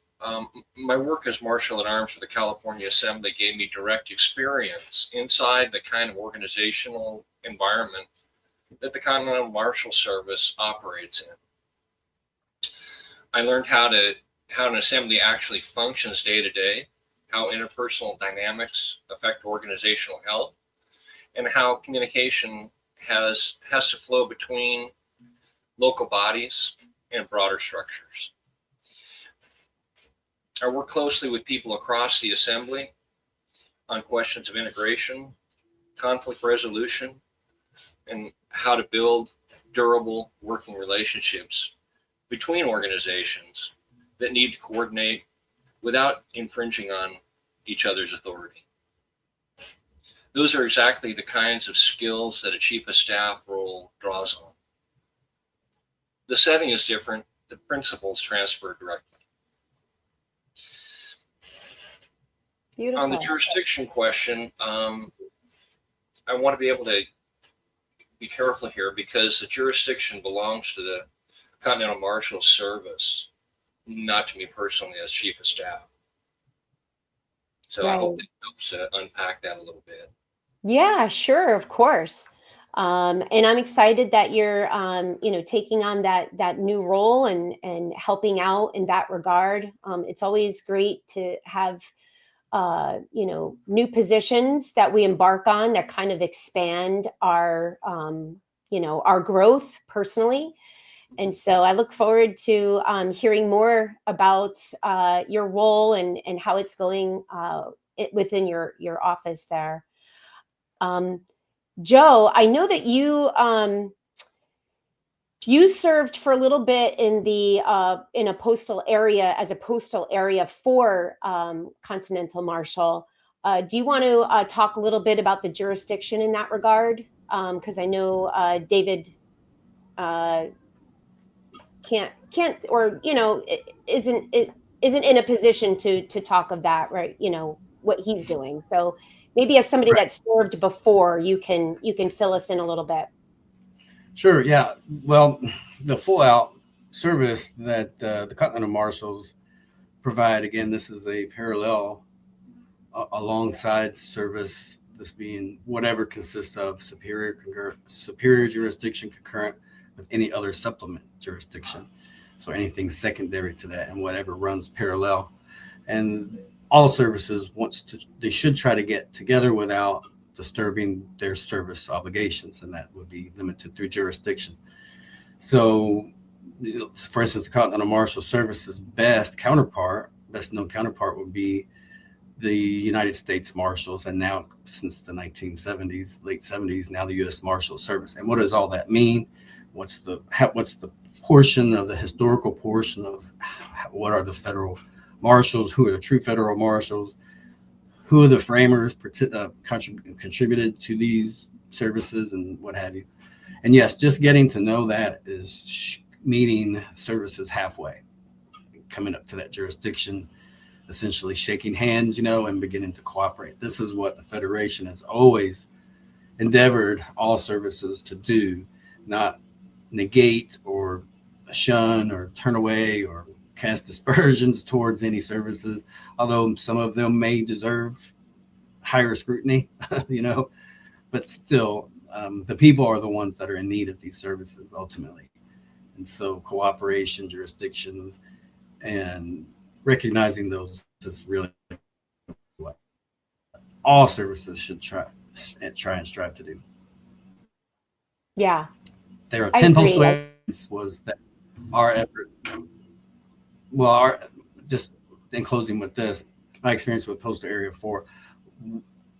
my work as Marshal at Arms for the California Assembly gave me direct experience inside the kind of organizational environment that the Continental Marshal Service operates in. I learned how an assembly actually functions day to day, how interpersonal dynamics affect organizational health, and how communication has to flow between local bodies and broader structures. I work closely with people across the assembly on questions of integration, conflict resolution, and how to build durable working relationships between organizations that need to coordinate without infringing on each other's authority. Those are exactly the kinds of skills that a chief of staff role draws on. The setting is different, the principles transfer directly. Beautiful. On the jurisdiction question, I want to be able to be careful here because the jurisdiction belongs to the Continental Marshals Service, not to me personally as chief of staff. So right. I hope that helps unpack that a little bit. Yeah, sure, of course. And I'm excited that you're, taking on that new role and helping out in that regard. It's always great to have, new positions that we embark on that kind of expand our growth personally. And so I look forward to hearing more about your role and how it's going within your office there. Joe, I know that you served for a little bit in a postal area as a postal area for Continental Marshal. Do you want to talk a little bit about the jurisdiction in that regard? Because I know David can't or isn't in a position to talk of that, right? What he's doing. So maybe as somebody that served before, you can fill us in a little bit. Sure. Yeah. Well, the full out service that the Continental Marshals provide, again, this is a parallel alongside service, this being whatever consists of superior jurisdiction concurrent with any other supplement jurisdiction. So anything secondary to that and whatever runs parallel. And all services they should try to get together without disturbing their service obligations, and that would be limited through jurisdiction. So, for instance, the Continental Marshals Service's best known counterpart would be the United States Marshals, and now since the 1970s, late 70s, now the U.S. Marshals Service. And what does all that mean? What's the portion of the historical portion of what are the federal marshals? Who are the true federal marshals? Who are the framers contributed to these services and what have you? And yes, just getting to know that is meeting services halfway, coming up to that jurisdiction, essentially shaking hands, and beginning to cooperate. This is what the Federation has always endeavored all services to do, not negate or shun or turn away or cast dispersions towards any services, although some of them may deserve higher scrutiny, but still, the people are the ones that are in need of these services ultimately. And so cooperation, jurisdictions, and recognizing those is really what all services should try and strive to do. Yeah. There are 10 postal areas was that our effort. Well, just in closing with this, my experience with Postal Area 4,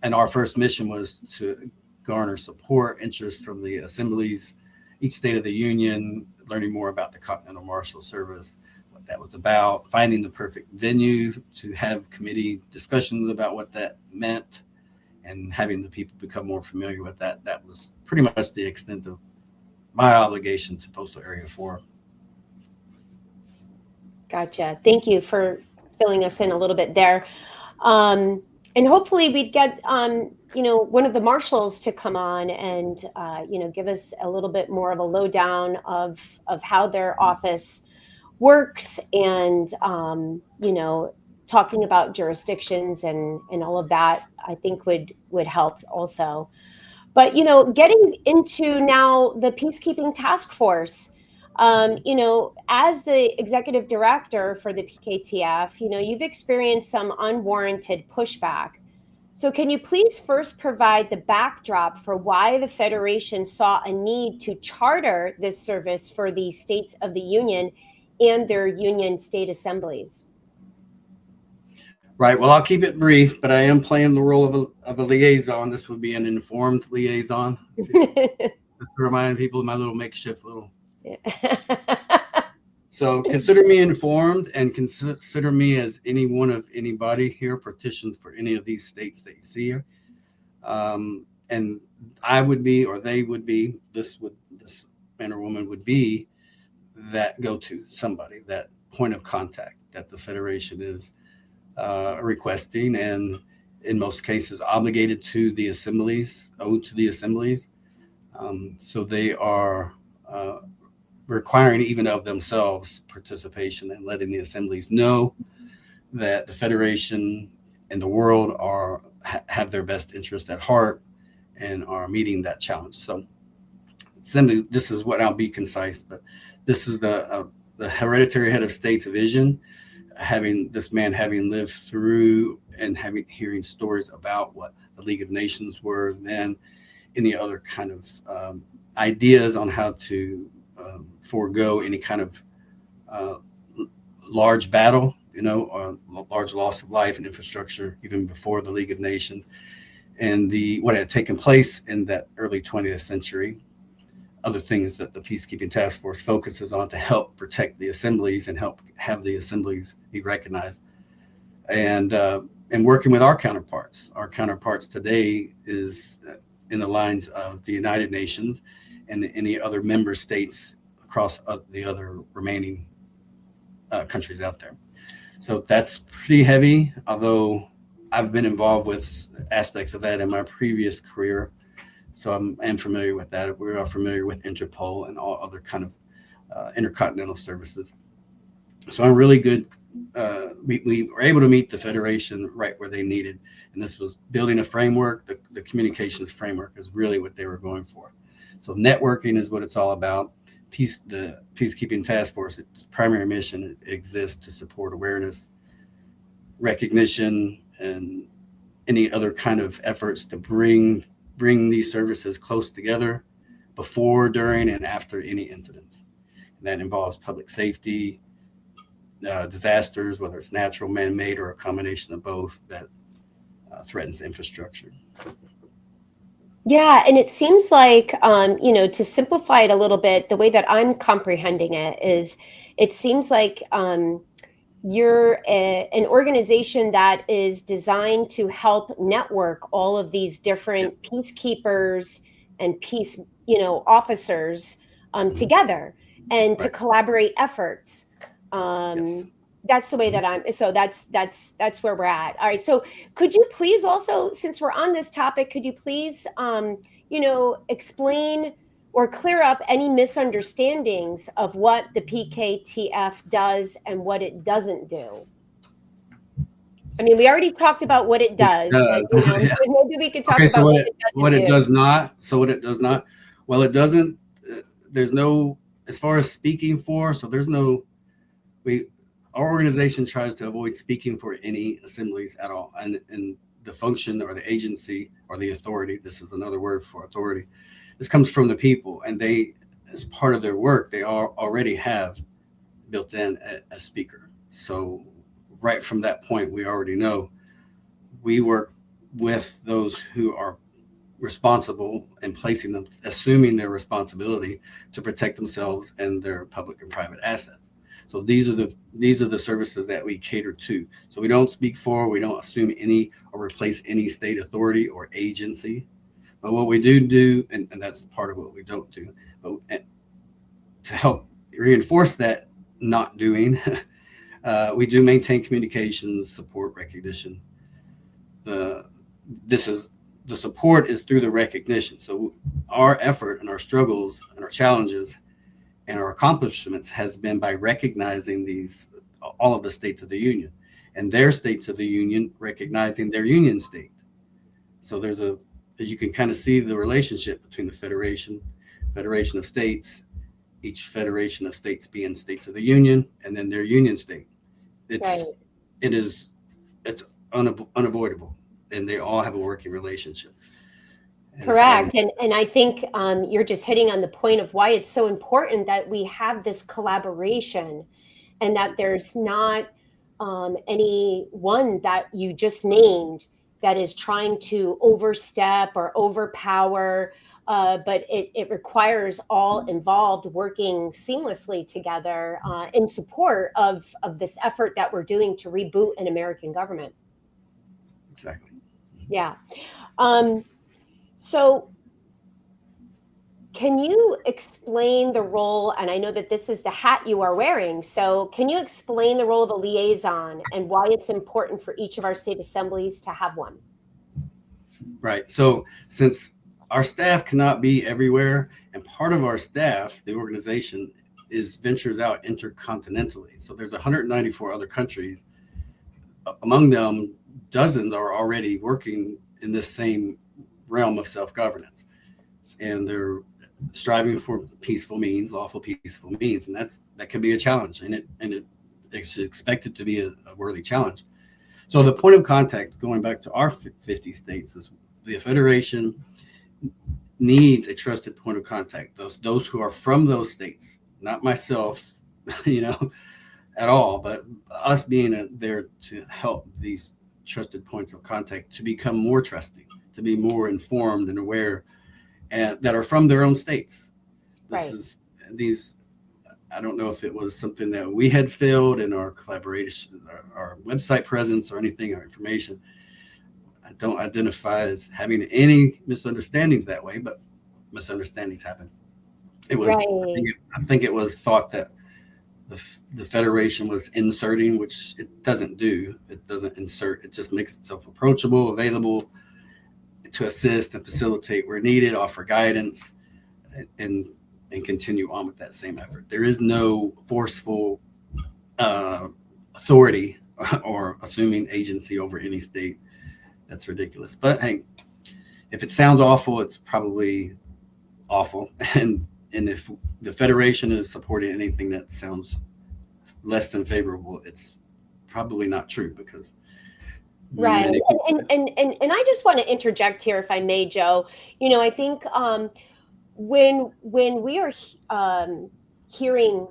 and our first mission was to garner support, interest from the assemblies, each state of the union, learning more about the Continental Marshal Service, what that was about, finding the perfect venue to have committee discussions about what that meant, and having the people become more familiar with that. That was pretty much the extent of my obligation to Postal Area 4. Gotcha. Thank you for filling us in a little bit there. And hopefully we'd get, one of the marshals to come on and, give us a little bit more of a lowdown of how their office works and, talking about jurisdictions and all of that, I think would help also. But, getting into now the Peacekeeping Task Force, as the executive director for the PKTF, you've experienced some unwarranted pushback. So can you please first provide the backdrop for why the Federation saw a need to charter this service for the states of the Union and their union state assemblies? Right. Well, I'll keep it brief, but I am playing the role of a liaison. This would be an informed liaison. To remind people of my little makeshift little. So consider me informed and consider me as any one of anybody here petitioned for any of these states that you see here. And I would be, or they would be, this man or woman would be that go-to somebody, that point of contact that the Federation is requesting, and in most cases obligated to the assemblies, owed to the assemblies. So they are requiring even of themselves participation and letting the assemblies know that the Federation and the world have their best interest at heart and are meeting that challenge. So assembly, this is what, I'll be concise, but this is the hereditary head of state's vision, having lived through and hearing stories about what the League of Nations were, then any other kind of ideas on how to forego any kind of large battle, or large loss of life and infrastructure, even before the League of Nations, and what had taken place in that early 20th century. Other things that the Peacekeeping Task Force focuses on to help protect the assemblies and help have the assemblies be recognized, and working with our counterparts. Our counterparts today is in the lines of the United Nations and any other member states across the other remaining countries out there. So that's pretty heavy, although I've been involved with aspects of that in my previous career. So I'm familiar with that. We are familiar with Interpol and all other kind of intercontinental services. So I'm really good. We were able to meet the Federation right where they needed. And this was building a framework. The communications framework is really what they were going for. So networking is what it's all about. The Peacekeeping Task Force, its primary mission, it exists to support awareness recognition and any other kind of efforts to bring these services close together before, during, and after any incidents. And that involves public safety, disasters, whether it's natural, man-made, or a combination of both that threatens infrastructure. Yeah, and it seems like, to simplify it a little bit, the way that I'm comprehending it is, it seems like you're an organization that is designed to help network all of these different peacekeepers and peace, officers together, and to collaborate efforts. Yes. That's the way that that's where we're at. All right. So could you please also, since we're on this topic, could you please, explain or clear up any misunderstandings of what the PKTF does and what it doesn't do? I mean, we already talked about what it does. But, Yeah. maybe we could talk Okay, about so what it doesn't do. So what it does not, well, it doesn't, there's no, as far as speaking for, so there's no, our organization tries to avoid speaking for any assemblies at all. And the function or the agency or the authority, this is another word for authority, this comes from the people, and they, as part of their work, they already have built in a speaker. So right from that point, we already know we work with those who are responsible and placing them, assuming their responsibility to protect themselves and their public and private assets. So these are the services that we cater to. So we don't speak for, we don't assume any or replace any state authority or agency. But what we do, and that's part of what we don't do, but to help reinforce that not doing, we do maintain communications, support, recognition. The support is through the recognition. So our effort and our struggles and our challenges and our accomplishments has been by recognizing all of the states of the union, and their states of the union recognizing their union state. So you can kind of see the relationship between the federation of states, each federation of states being states of the union, and then their union state. It's unavoidable, and they all have a working relationship. Correct. And I think you're just hitting on the point of why it's so important that we have this collaboration, and that there's not any one that you just named that is trying to overstep or overpower, but it requires all involved working seamlessly together in support of this effort that we're doing to reboot an American government. Exactly. Yeah. So can you explain the role, and I know that this is the hat you are wearing, so can you explain the role of a liaison and why it's important for each of our state assemblies to have one? Right. So since our staff cannot be everywhere, and part of our staff, the organization, ventures out intercontinentally. So there's 194 other countries. Among them, dozens are already working in this same realm of self-governance, and they're striving for peaceful means, lawful peaceful means, and that can be a challenge, and it's expected to be a worthy challenge. So the point of contact, going back to our 50 states, is the Federation needs a trusted point of contact. Those who are from those states, not myself, at all, but us being there to help these trusted points of contact to become more trusting, to be more informed and aware, and that are from their own states. I don't know if it was something that we had filled in our collaboration, our website presence or anything, our information. I don't identify as having any misunderstandings that way, but misunderstandings happen. It was, I think it was thought that the Federation was inserting, which it doesn't do. It doesn't insert. It just makes itself approachable, available to assist and facilitate where needed, offer guidance, and continue on with that same effort. There is no forceful authority or assuming agency over any state. That's ridiculous. But hey, if it sounds awful, it's probably awful. And if the Federation is supporting anything that sounds less than favorable, it's probably not true, because Right. And And I just want to interject here, if I may, Joe. I think when we are hearing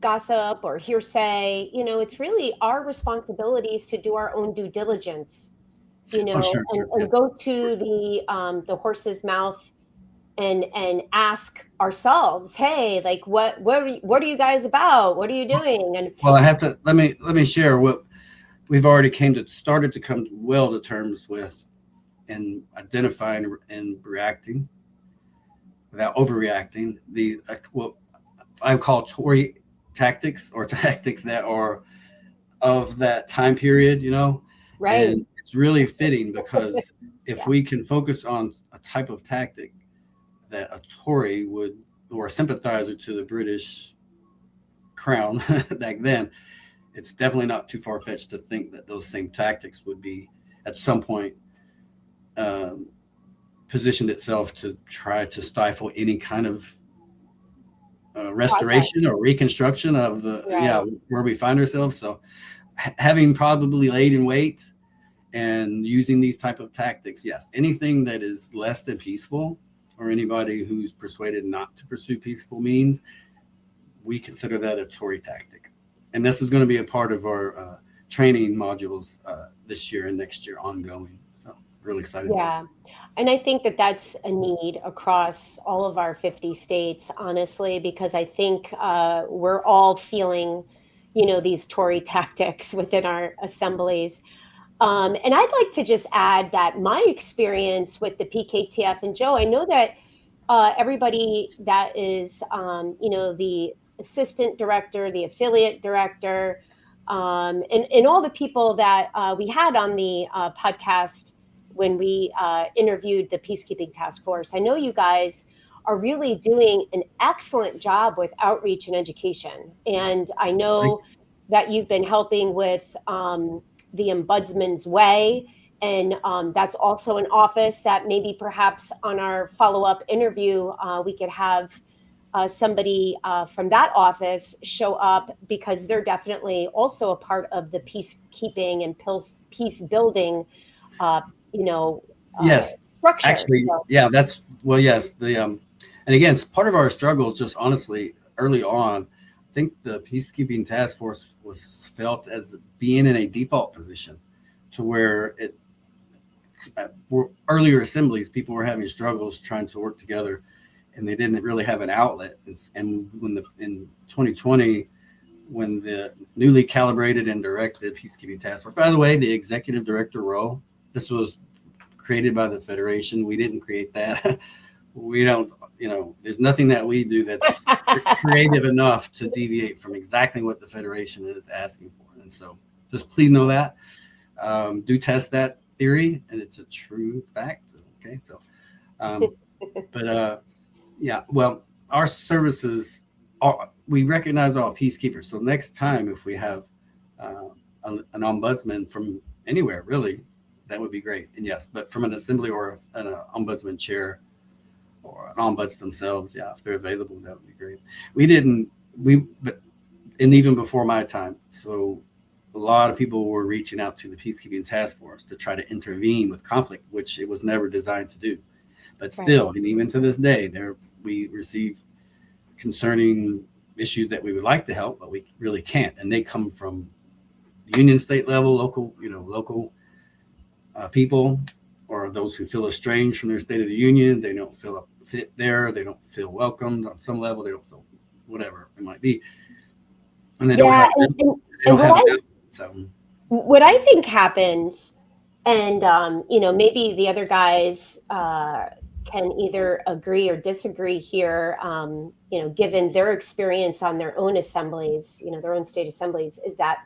gossip or hearsay, it's really our responsibilities to do our own due diligence, sure, and go to the horse's mouth and ask ourselves, hey, like what are you guys about? What are you doing? And well, I have to let me share what we've already started to come well to terms with, and identifying and reacting without overreacting. The what I call Tori tactics, or tactics that are of that time period, right. And it's really fitting because if we can focus on a type of tactic that a Tory would, or a sympathizer to the British crown back then, it's definitely not too far-fetched to think that those same tactics would be at some point positioned itself to try to stifle any kind of restoration or reconstruction of where we find ourselves. So having probably laid in wait and using these type of tactics, yes, anything that is less than peaceful, or anybody who's persuaded not to pursue peaceful means, we consider that a Tory tactic. And this is going to be a part of our training modules this year and next year ongoing. So really excited. Yeah. And I think that that's a need across all of our 50 states, honestly, because I think we're all feeling, these Tory tactics within our assemblies. And I'd like to just add that my experience with the PKTF, and Joe, I know that everybody that is, the assistant director, the affiliate director, and all the people that we had on the podcast when we interviewed the Peacekeeping Task Force. I know you guys are really doing an excellent job with outreach and education. And I know that you've been helping with the Ombudsman's Way. And that's also an office that maybe perhaps on our follow-up interview, we could have somebody from that office show up, because they're definitely also a part of the peacekeeping and peace building yes, structure. Actually, yeah, that's, well, yes. And again, it's part of our struggles, just honestly, early on. I think the Peacekeeping Task Force was felt as being in a default position, to where earlier assemblies, people were having struggles trying to work together, and they didn't really have an outlet. And in 2020, when the newly calibrated and directed Peacekeeping Task Force, by the way, the executive director role, this was created by the Federation. We didn't create that. We don't, there's nothing that we do that's creative enough to deviate from exactly what the Federation is asking for. And so just please know that. Do test that theory, and it's a true fact. Okay. So, yeah, well, our services we recognize all peacekeepers. So next time, if we have an ombudsman from anywhere, really, that would be great. And yes, but from an assembly or an ombudsman chair or an ombuds themselves, yeah, if they're available, that would be great. And even before my time, so a lot of people were reaching out to the Peacekeeping Task Force to try to intervene with conflict, which it was never designed to do. But still, and even to this day, we receive concerning issues that we would like to help, but we really can't. And they come from union, state level, local people, or those who feel estranged from their state of the union. They don't feel fit there. They don't feel welcomed on some level. They don't feel whatever it might be. And they don't have what I think happens, and maybe the other guys can either agree or disagree here, given their experience on their own assemblies, their own state assemblies, is that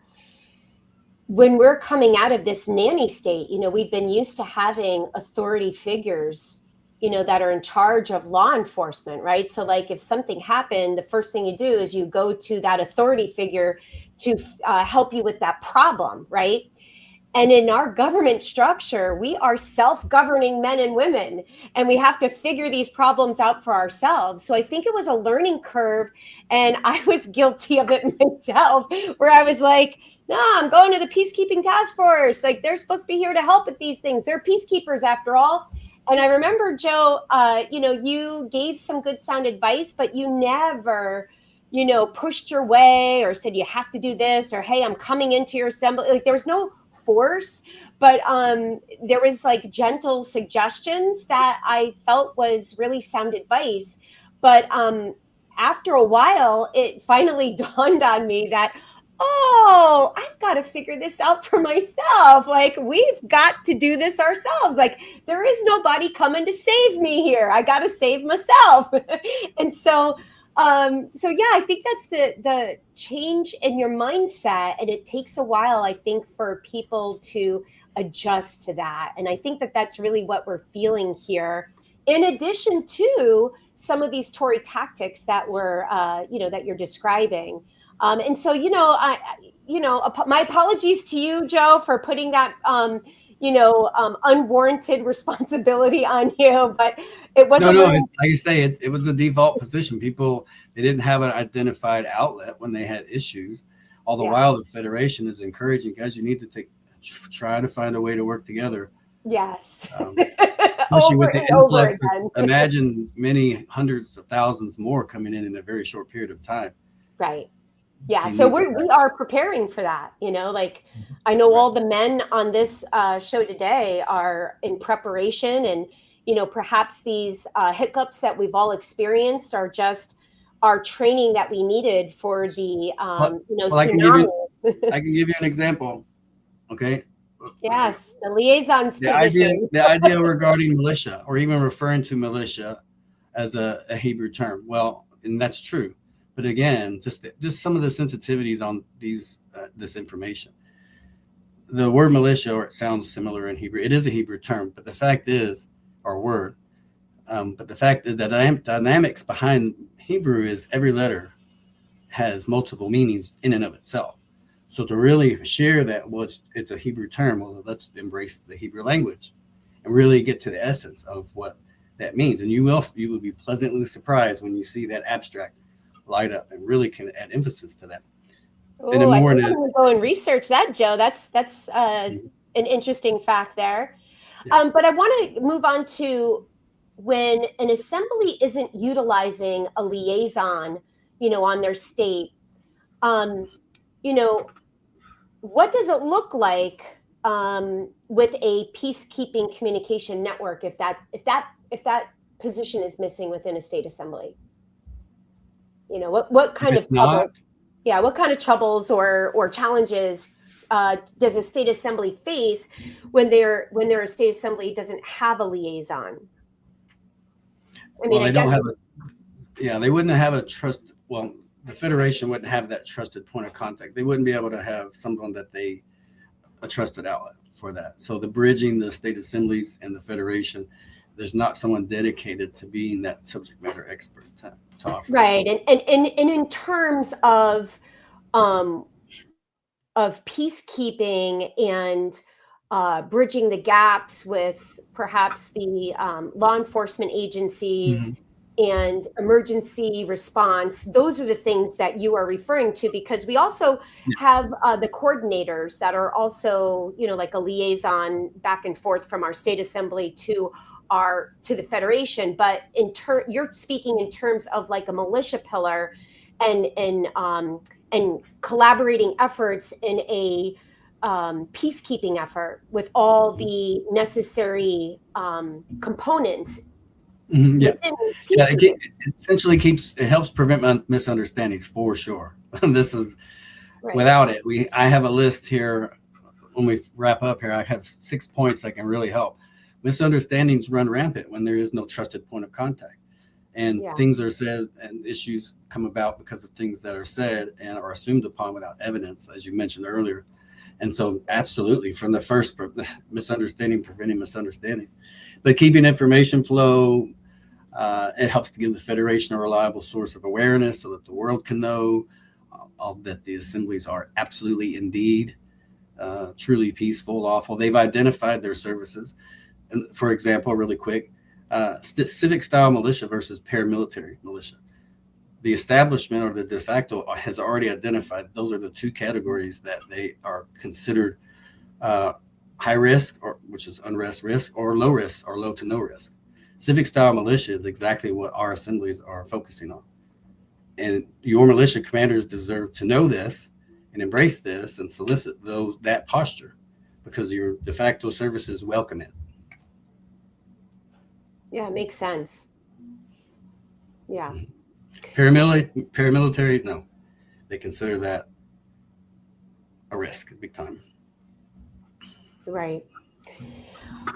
when we're coming out of this nanny state, we've been used to having authority figures, that are in charge of law enforcement, right? So like if something happened, the first thing you do is you go to that authority figure to help you with that problem, right? And in our government structure, we are self-governing men and women, and we have to figure these problems out for ourselves. So I think it was a learning curve, and I was guilty of it myself, where I was like, no, I'm going to the Peacekeeping Task Force. Like, they're supposed to be here to help with these things. They're peacekeepers after all. And I remember, Joe, you gave some good sound advice, but you never, pushed your way or said you have to do this, or, hey, I'm coming into your assembly. Like, there was no force, but there was like gentle suggestions that I felt was really sound advice. But after a while, it finally dawned on me that, oh, I've got to figure this out for myself. Like, we've got to do this ourselves. Like, there is nobody coming to save me here. I got to save myself. And so yeah, I think that's the change in your mindset. And it takes a while, I think, for people to adjust to that. And I think that that's really what we're feeling here. In addition to some of these Tori tactics that were, that you're describing. And so, my apologies to you, Joe, for putting that, unwarranted responsibility on you, but it wasn't. No, like you say, it was a default position. People, they didn't have an identified outlet when they had issues. All the while, the Federation is encouraging, guys, you need to try to find a way to work together. Yes. Especially with the influx of, imagine many hundreds of thousands more coming in a very short period of time. Right. Yeah. So we are preparing for that. I know all the men on this show today are in preparation, and, perhaps these hiccups that we've all experienced are just our training that we needed for the, tsunami. I can give you an example. Okay. Yes, the liaison's position. The idea regarding militia, or even referring to militia as a Hebrew term. Well, and that's true. But again, just some of the sensitivities on this information. The word militia, or it sounds similar in Hebrew, it is a Hebrew term, but the fact is, or word, but the fact that the dynamics behind Hebrew is every letter has multiple meanings in and of itself. So to really share that, well, it's a Hebrew term, well, let's embrace the Hebrew language and really get to the essence of what that means. And you will be pleasantly surprised when you see that abstract light up and really can add emphasis to that. Oh, I think I'm going to go and research that, Joe. That's an interesting fact there. Yeah. But I want to move on to when an assembly isn't utilizing a liaison, on their state, what does it look like with a peacekeeping communication network if that position is missing within a state assembly? What kind of what kind of troubles or challenges does a state assembly face when their state assembly doesn't have a liaison? I mean, they wouldn't have a trust. Well, the Federation wouldn't have that trusted point of contact. They wouldn't be able to have someone a trusted outlet for that. So the bridging the state assemblies and the Federation, there's not someone dedicated to being that subject matter expert to offer. Right. And in terms of peacekeeping and bridging the gaps with perhaps the law enforcement agencies and emergency response, those are the things that you are referring to, because we also have the coordinators that are also, like a liaison back and forth from our state assembly to the Federation. But you're speaking in terms of like a militia pillar and collaborating efforts in a peacekeeping effort with all the necessary components. It essentially helps prevent misunderstandings for sure. This is without it. I have a list here. When we wrap up here, I have 6 points that can really help. Misunderstandings run rampant when there is no trusted point of contact, and things are said and issues come about because of things that are said and are assumed upon without evidence, as you mentioned earlier. And so absolutely, from the first misunderstanding, preventing misunderstandings, but keeping information flow, it helps to give the Federation a reliable source of awareness so that the world can know that the assemblies are absolutely indeed truly peaceful, lawful. They've identified their services. And for example, really quick, civic style militia versus paramilitary militia. the establishment or the de facto has already identified those are the two categories that they are considered high risk, or which is unrest risk, or low risk, or low to no risk. Civic style militia is exactly what our assemblies are focusing on. And your militia commanders deserve to know this and embrace this and solicit that posture, because your de facto services welcome it. Yeah, it makes sense. Yeah. Paramilitary, no. They consider that a risk, big time. Right.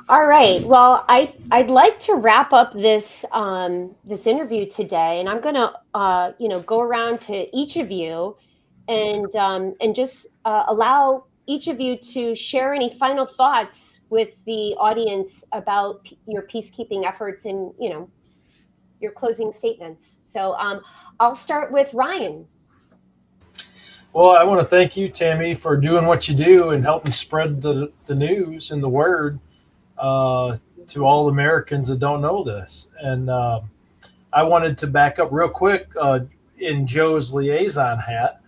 All right. Well, I'd like to wrap up this this interview today, and I'm going to go around to each of you and just allow each of you to share any final thoughts with the audience about your peacekeeping efforts and your closing statements. So I'll start with Ryan. Well, I want to thank you, Tammy, for doing what you do and helping spread the news and the word to all Americans that don't know this. And I wanted to back up real quick in Joe's liaison hat.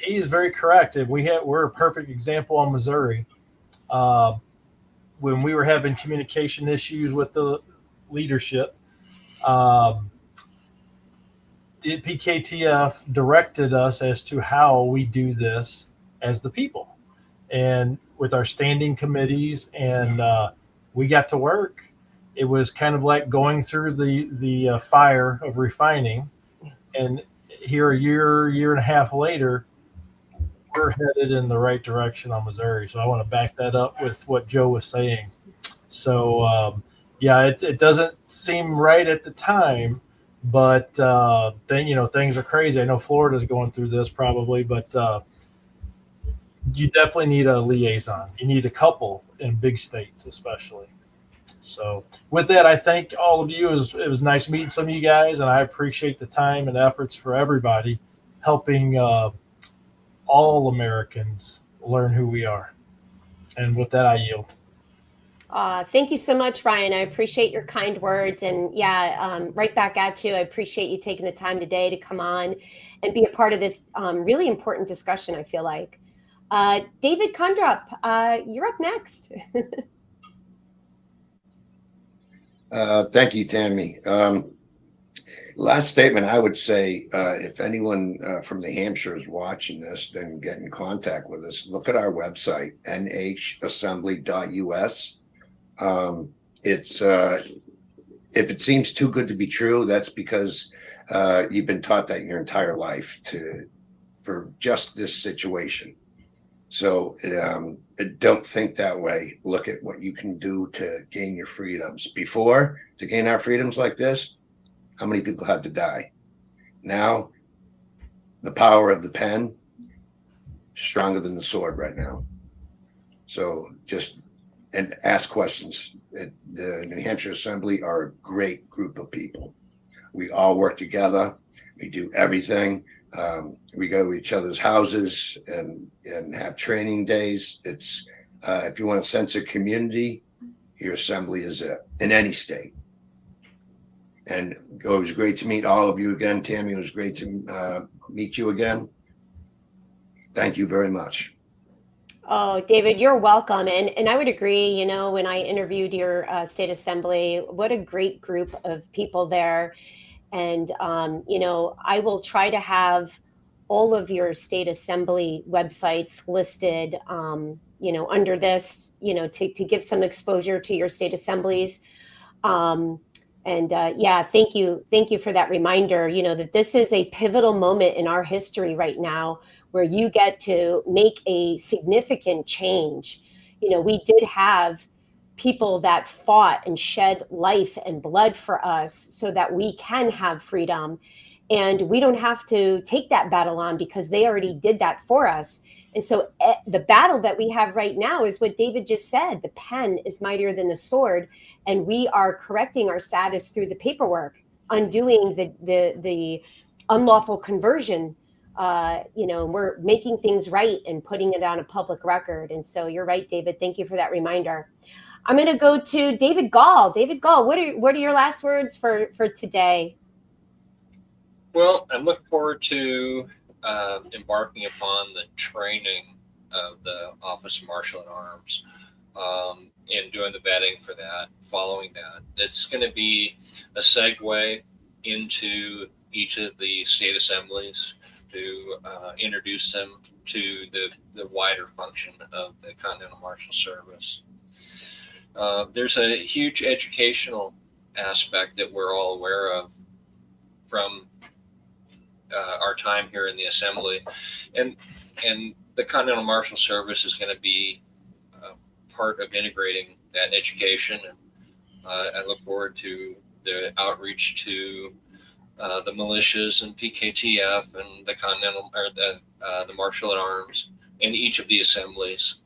He's very correct. And we're a perfect example on Missouri. When we were having communication issues with the leadership, the PKTF directed us as to how we do this as the people, and with our standing committees, and we got to work. It was kind of like going through the fire of refining, and here a year and a half later, we're headed in the right direction on Missouri. So I want to back that up with what Joe was saying. So it doesn't seem right at the time, but then things are crazy. I know Florida's going through this probably, but you definitely need a liaison. You need a couple in big states, especially. So with that, I thank all of you. It was nice meeting some of you guys, and I appreciate the time and efforts for everybody helping all Americans learn who we are. And with that, I yield. Thank you so much, Ryan. I appreciate your kind words. And right back at you. I appreciate you taking the time today to come on and be a part of this really important discussion, I feel like. David Kondrup, you're up next. Thank you, Tammy. Last statement, I would say, if anyone from New Hampshire is watching this, then get in contact with us. Look at our website, nhassembly.us. It's if it seems too good to be true, that's because you've been taught that your entire life for just this situation. So don't think that way. Look at what you can do to gain your freedoms. Before, to gain our freedoms like this, how many people had to die? Now, the power of the pen, stronger than the sword right now. So and ask questions. The New Hampshire Assembly are a great group of people. We all work together. We do everything. We go to each other's houses and have training days. It's if you want a sense of community, your assembly is it in any state. And it was great to meet all of you again, Tammy. It was great to meet you again. Thank you very much. Oh, David, you're welcome. And I would agree, when I interviewed your state assembly, what a great group of people there. And, I will try to have all of your state assembly websites listed, under this, to give some exposure to your state assemblies. Thank you for that reminder, that this is a pivotal moment in our history right now where you get to make a significant change. We did have people that fought and shed life and blood for us so that we can have freedom. And we don't have to take that battle on because they already did that for us. And so the battle that we have right now is what David just said. The pen is mightier than the sword. And we are correcting our status through the paperwork, undoing the unlawful conversion. We're making things right and putting it on a public record. And so you're right, David. Thank you for that reminder. I'm going to go to David Gall. David Gall, what are your last words for today? Well, I look forward to embarking upon the training of the Office of Marshal at Arms and doing the vetting for that, following that. It's going to be a segue into each of the state assemblies to introduce them to the wider function of the Continental Marshal Service. There's a huge educational aspect that we're all aware of from our time here in the assembly, and the Continental Marshal Service is going to be part of integrating that education. And I look forward to the outreach to the militias and PKTF and the Continental or the Marshal at Arms and each of the assemblies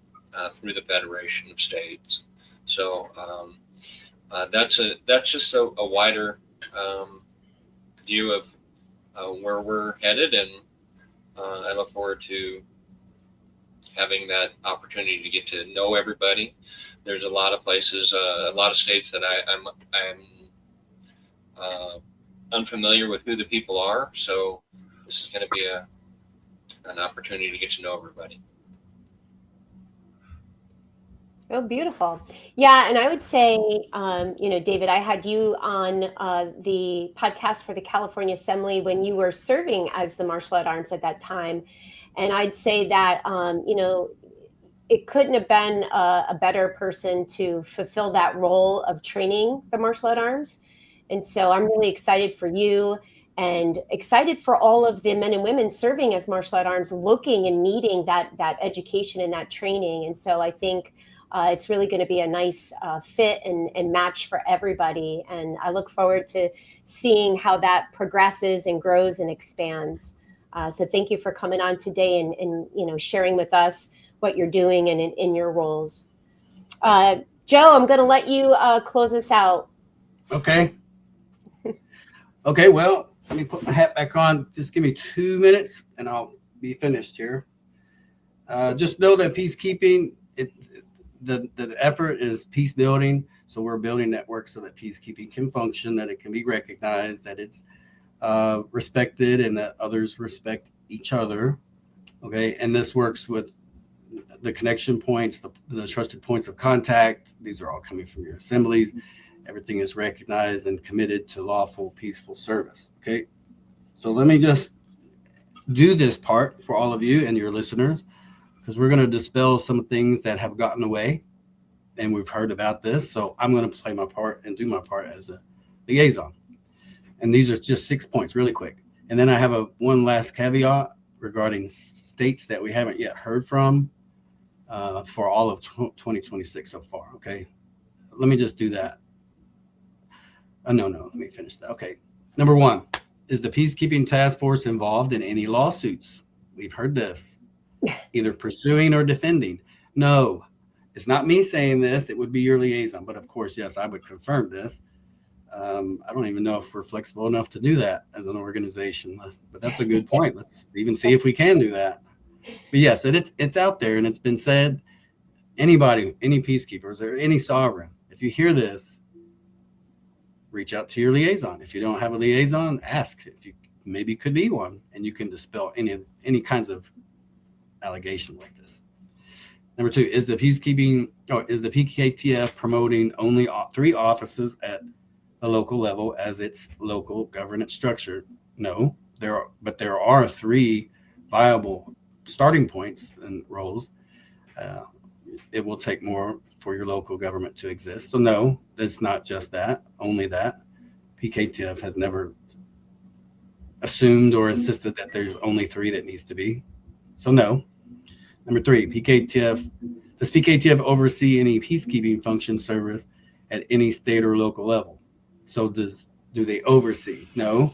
through the Federation of States. So that's just a wider view of where we're headed, and I look forward to having that opportunity to get to know everybody. There's a lot of places, a lot of states that I'm unfamiliar with who the people are. So this is going to be an opportunity to get to know everybody. Oh, beautiful. Yeah. And I would say, David, I had you on the podcast for the California Assembly when you were serving as the Marshal at Arms at that time. And I'd say that, it couldn't have been a better person to fulfill that role of training the Marshal at Arms. And so I'm really excited for you and excited for all of the men and women serving as Marshal at Arms, looking and needing that education and that training. And so I think it's really going to be a nice fit and match for everybody. And I look forward to seeing how that progresses and grows and expands. So thank you for coming on today and sharing with us what you're doing and in your roles. Joe, I'm going to let you close us out. Okay. Okay, well, let me put my hat back on. Just give me 2 minutes and I'll be finished here. Just know that peacekeeping, the effort is peace building. So we're building networks so that peacekeeping can function, that it can be recognized, that it's respected, and that others respect each other. Okay, and this works with the connection points, the trusted points of contact. These are all coming from your assemblies. Everything is recognized and committed to lawful, peaceful service. Okay, so let me just do this part for all of you and your listeners, because we're going to dispel some things that have gotten away, and we've heard about this. So I'm going to play my part and do my part as a liaison. And these are just 6 points really quick. And then I have one last caveat regarding states that we haven't yet heard from for all of 2026 so far. Okay, let me just do that. No, let me finish that. Okay, number 1, is the Peacekeeping Task Force involved in any lawsuits? We've heard this, either pursuing or defending. No, it's not me saying this. It would be your liaison. But of course, yes, I would confirm this. I don't even know if we're flexible enough to do that as an organization, but that's a good point. Let's even see if we can do that. But yes, it's out there, and it's been said. Anybody, any peacekeepers or any sovereign, if you hear this, reach out to your liaison. If you don't have a liaison, ask if you maybe could be one, and you can dispel any kinds of allegation like this. Number 2, is the PKTF promoting only 3 offices at the local level as its local governance structure? No, there are 3 viable starting points and roles. It will take more for your local government to exist. So no, it's not just that, only that. PKTF has never assumed or insisted that there's only 3 that needs to be. So no. Number 3, does PKTF oversee any peacekeeping function service at any state or local level? So do they oversee? No,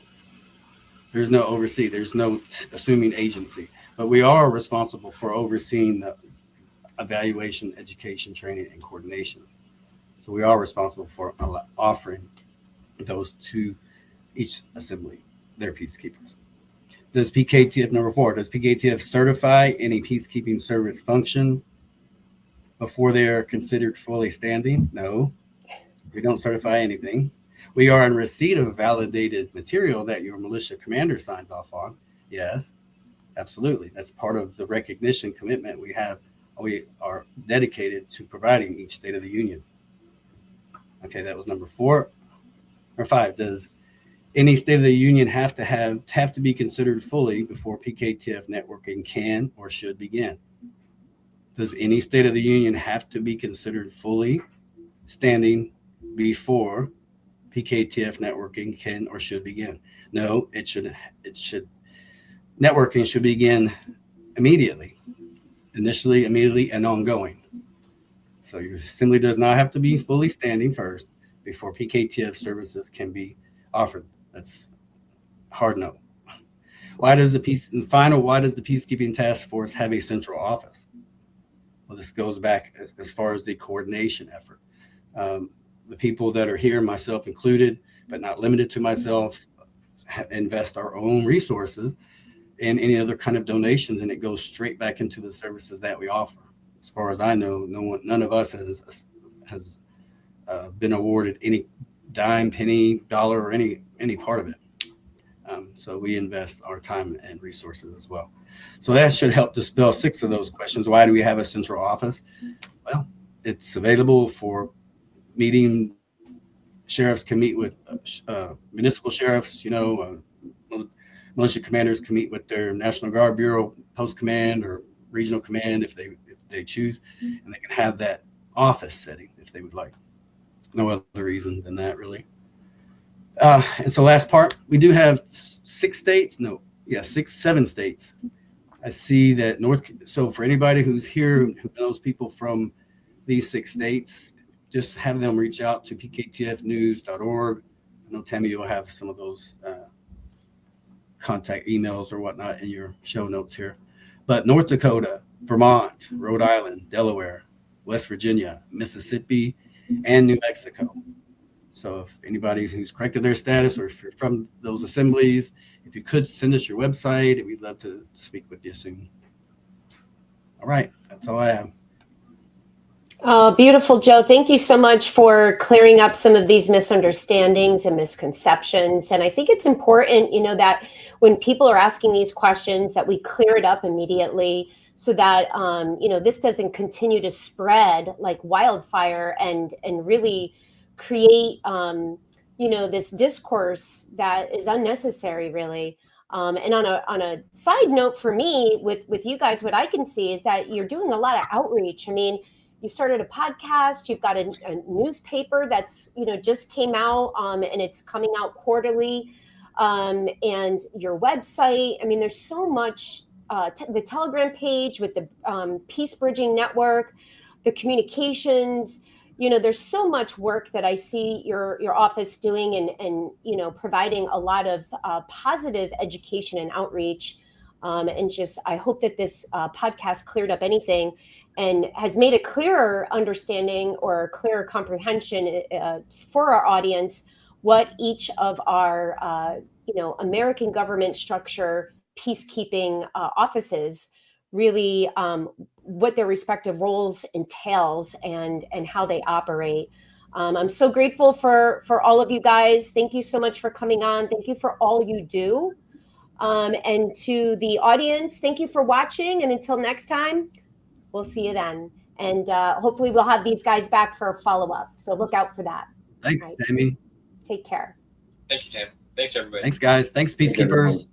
there's no oversee. There's no assuming agency, but we are responsible for overseeing the evaluation, education, training, and coordination. So we are responsible for offering those to each assembly, their peacekeepers. Does PKTF, number 4, does PKTF certify any peacekeeping service function before they are considered fully standing? No, we don't certify anything. We are in receipt of validated material that your militia commander signs off on. Yes, absolutely. That's part of the recognition commitment we have. We are dedicated to providing each State of the Union. Okay, that was number 4 or 5. Does any State of the Union have to be considered fully before PKTF networking can or should begin? Does any State of the Union have to be considered fully standing before PKTF networking can or should begin? No, it should. Networking should begin immediately, initially, immediately, and ongoing. So your assembly does not have to be fully standing first before PKTF services can be offered. That's hard no. Why does the Peacekeeping Task Force have a central office? Well, this goes back as far as the coordination effort. The people that are here, myself included, but not limited to myself, invest our own resources and any other kind of donations, and it goes straight back into the services that we offer. As far as I know, none of us has been awarded any dime, penny, dollar, or any part of it. So we invest our time and resources as well. So that should help dispel 6 of those questions. Why do we have a central office? Well, it's available for meeting. Sheriffs can meet with municipal sheriffs, militia commanders can meet with their National Guard Bureau, Post Command, or Regional Command if they choose, and they can have that office setting if they would like. No other reason than that, really. And so last part, we do have 7 states. I see that so for anybody who's here who knows people from these 6 states, just have them reach out to pktfnews.org. I know Tammy, you'll have some of those contact emails or whatnot in your show notes here. But North Dakota, Vermont, Rhode Island, Delaware, West Virginia, Mississippi, and New Mexico. So if anybody who's corrected their status, or if you're from those assemblies, if you could send us your website, we'd love to speak with you soon. All right, that's all I have. Oh, beautiful, Joe. Thank you so much for clearing up some of these misunderstandings and misconceptions. And I think it's important, that when people are asking these questions, that we clear it up immediately so that, this doesn't continue to spread like wildfire and really create, this discourse that is unnecessary, really. And on a side note for me, with you guys, what I can see is that you're doing a lot of outreach. I mean, you started a podcast, you've got a newspaper that's, just came out, and it's coming out quarterly, and your website. I mean, there's so much, the Telegram page with the Peace Bridging Network, the communications, there's so much work that I see your office doing and providing a lot of positive education and outreach. And just, I hope that this podcast cleared up anything and has made a clearer understanding or clearer comprehension for our audience what each of our, American government structure peacekeeping offices really, what their respective roles entails and how they operate. I'm so grateful for all of you guys. Thank you so much for coming on. Thank you for all you do. And to the audience, thank you for watching. And until next time, we'll see you then. And hopefully we'll have these guys back for a follow-up. So look out for that. Thanks, right. Tammy. Take care. Thank you, Tam. Thanks, everybody. Thanks, guys. Thanks, Peacekeepers.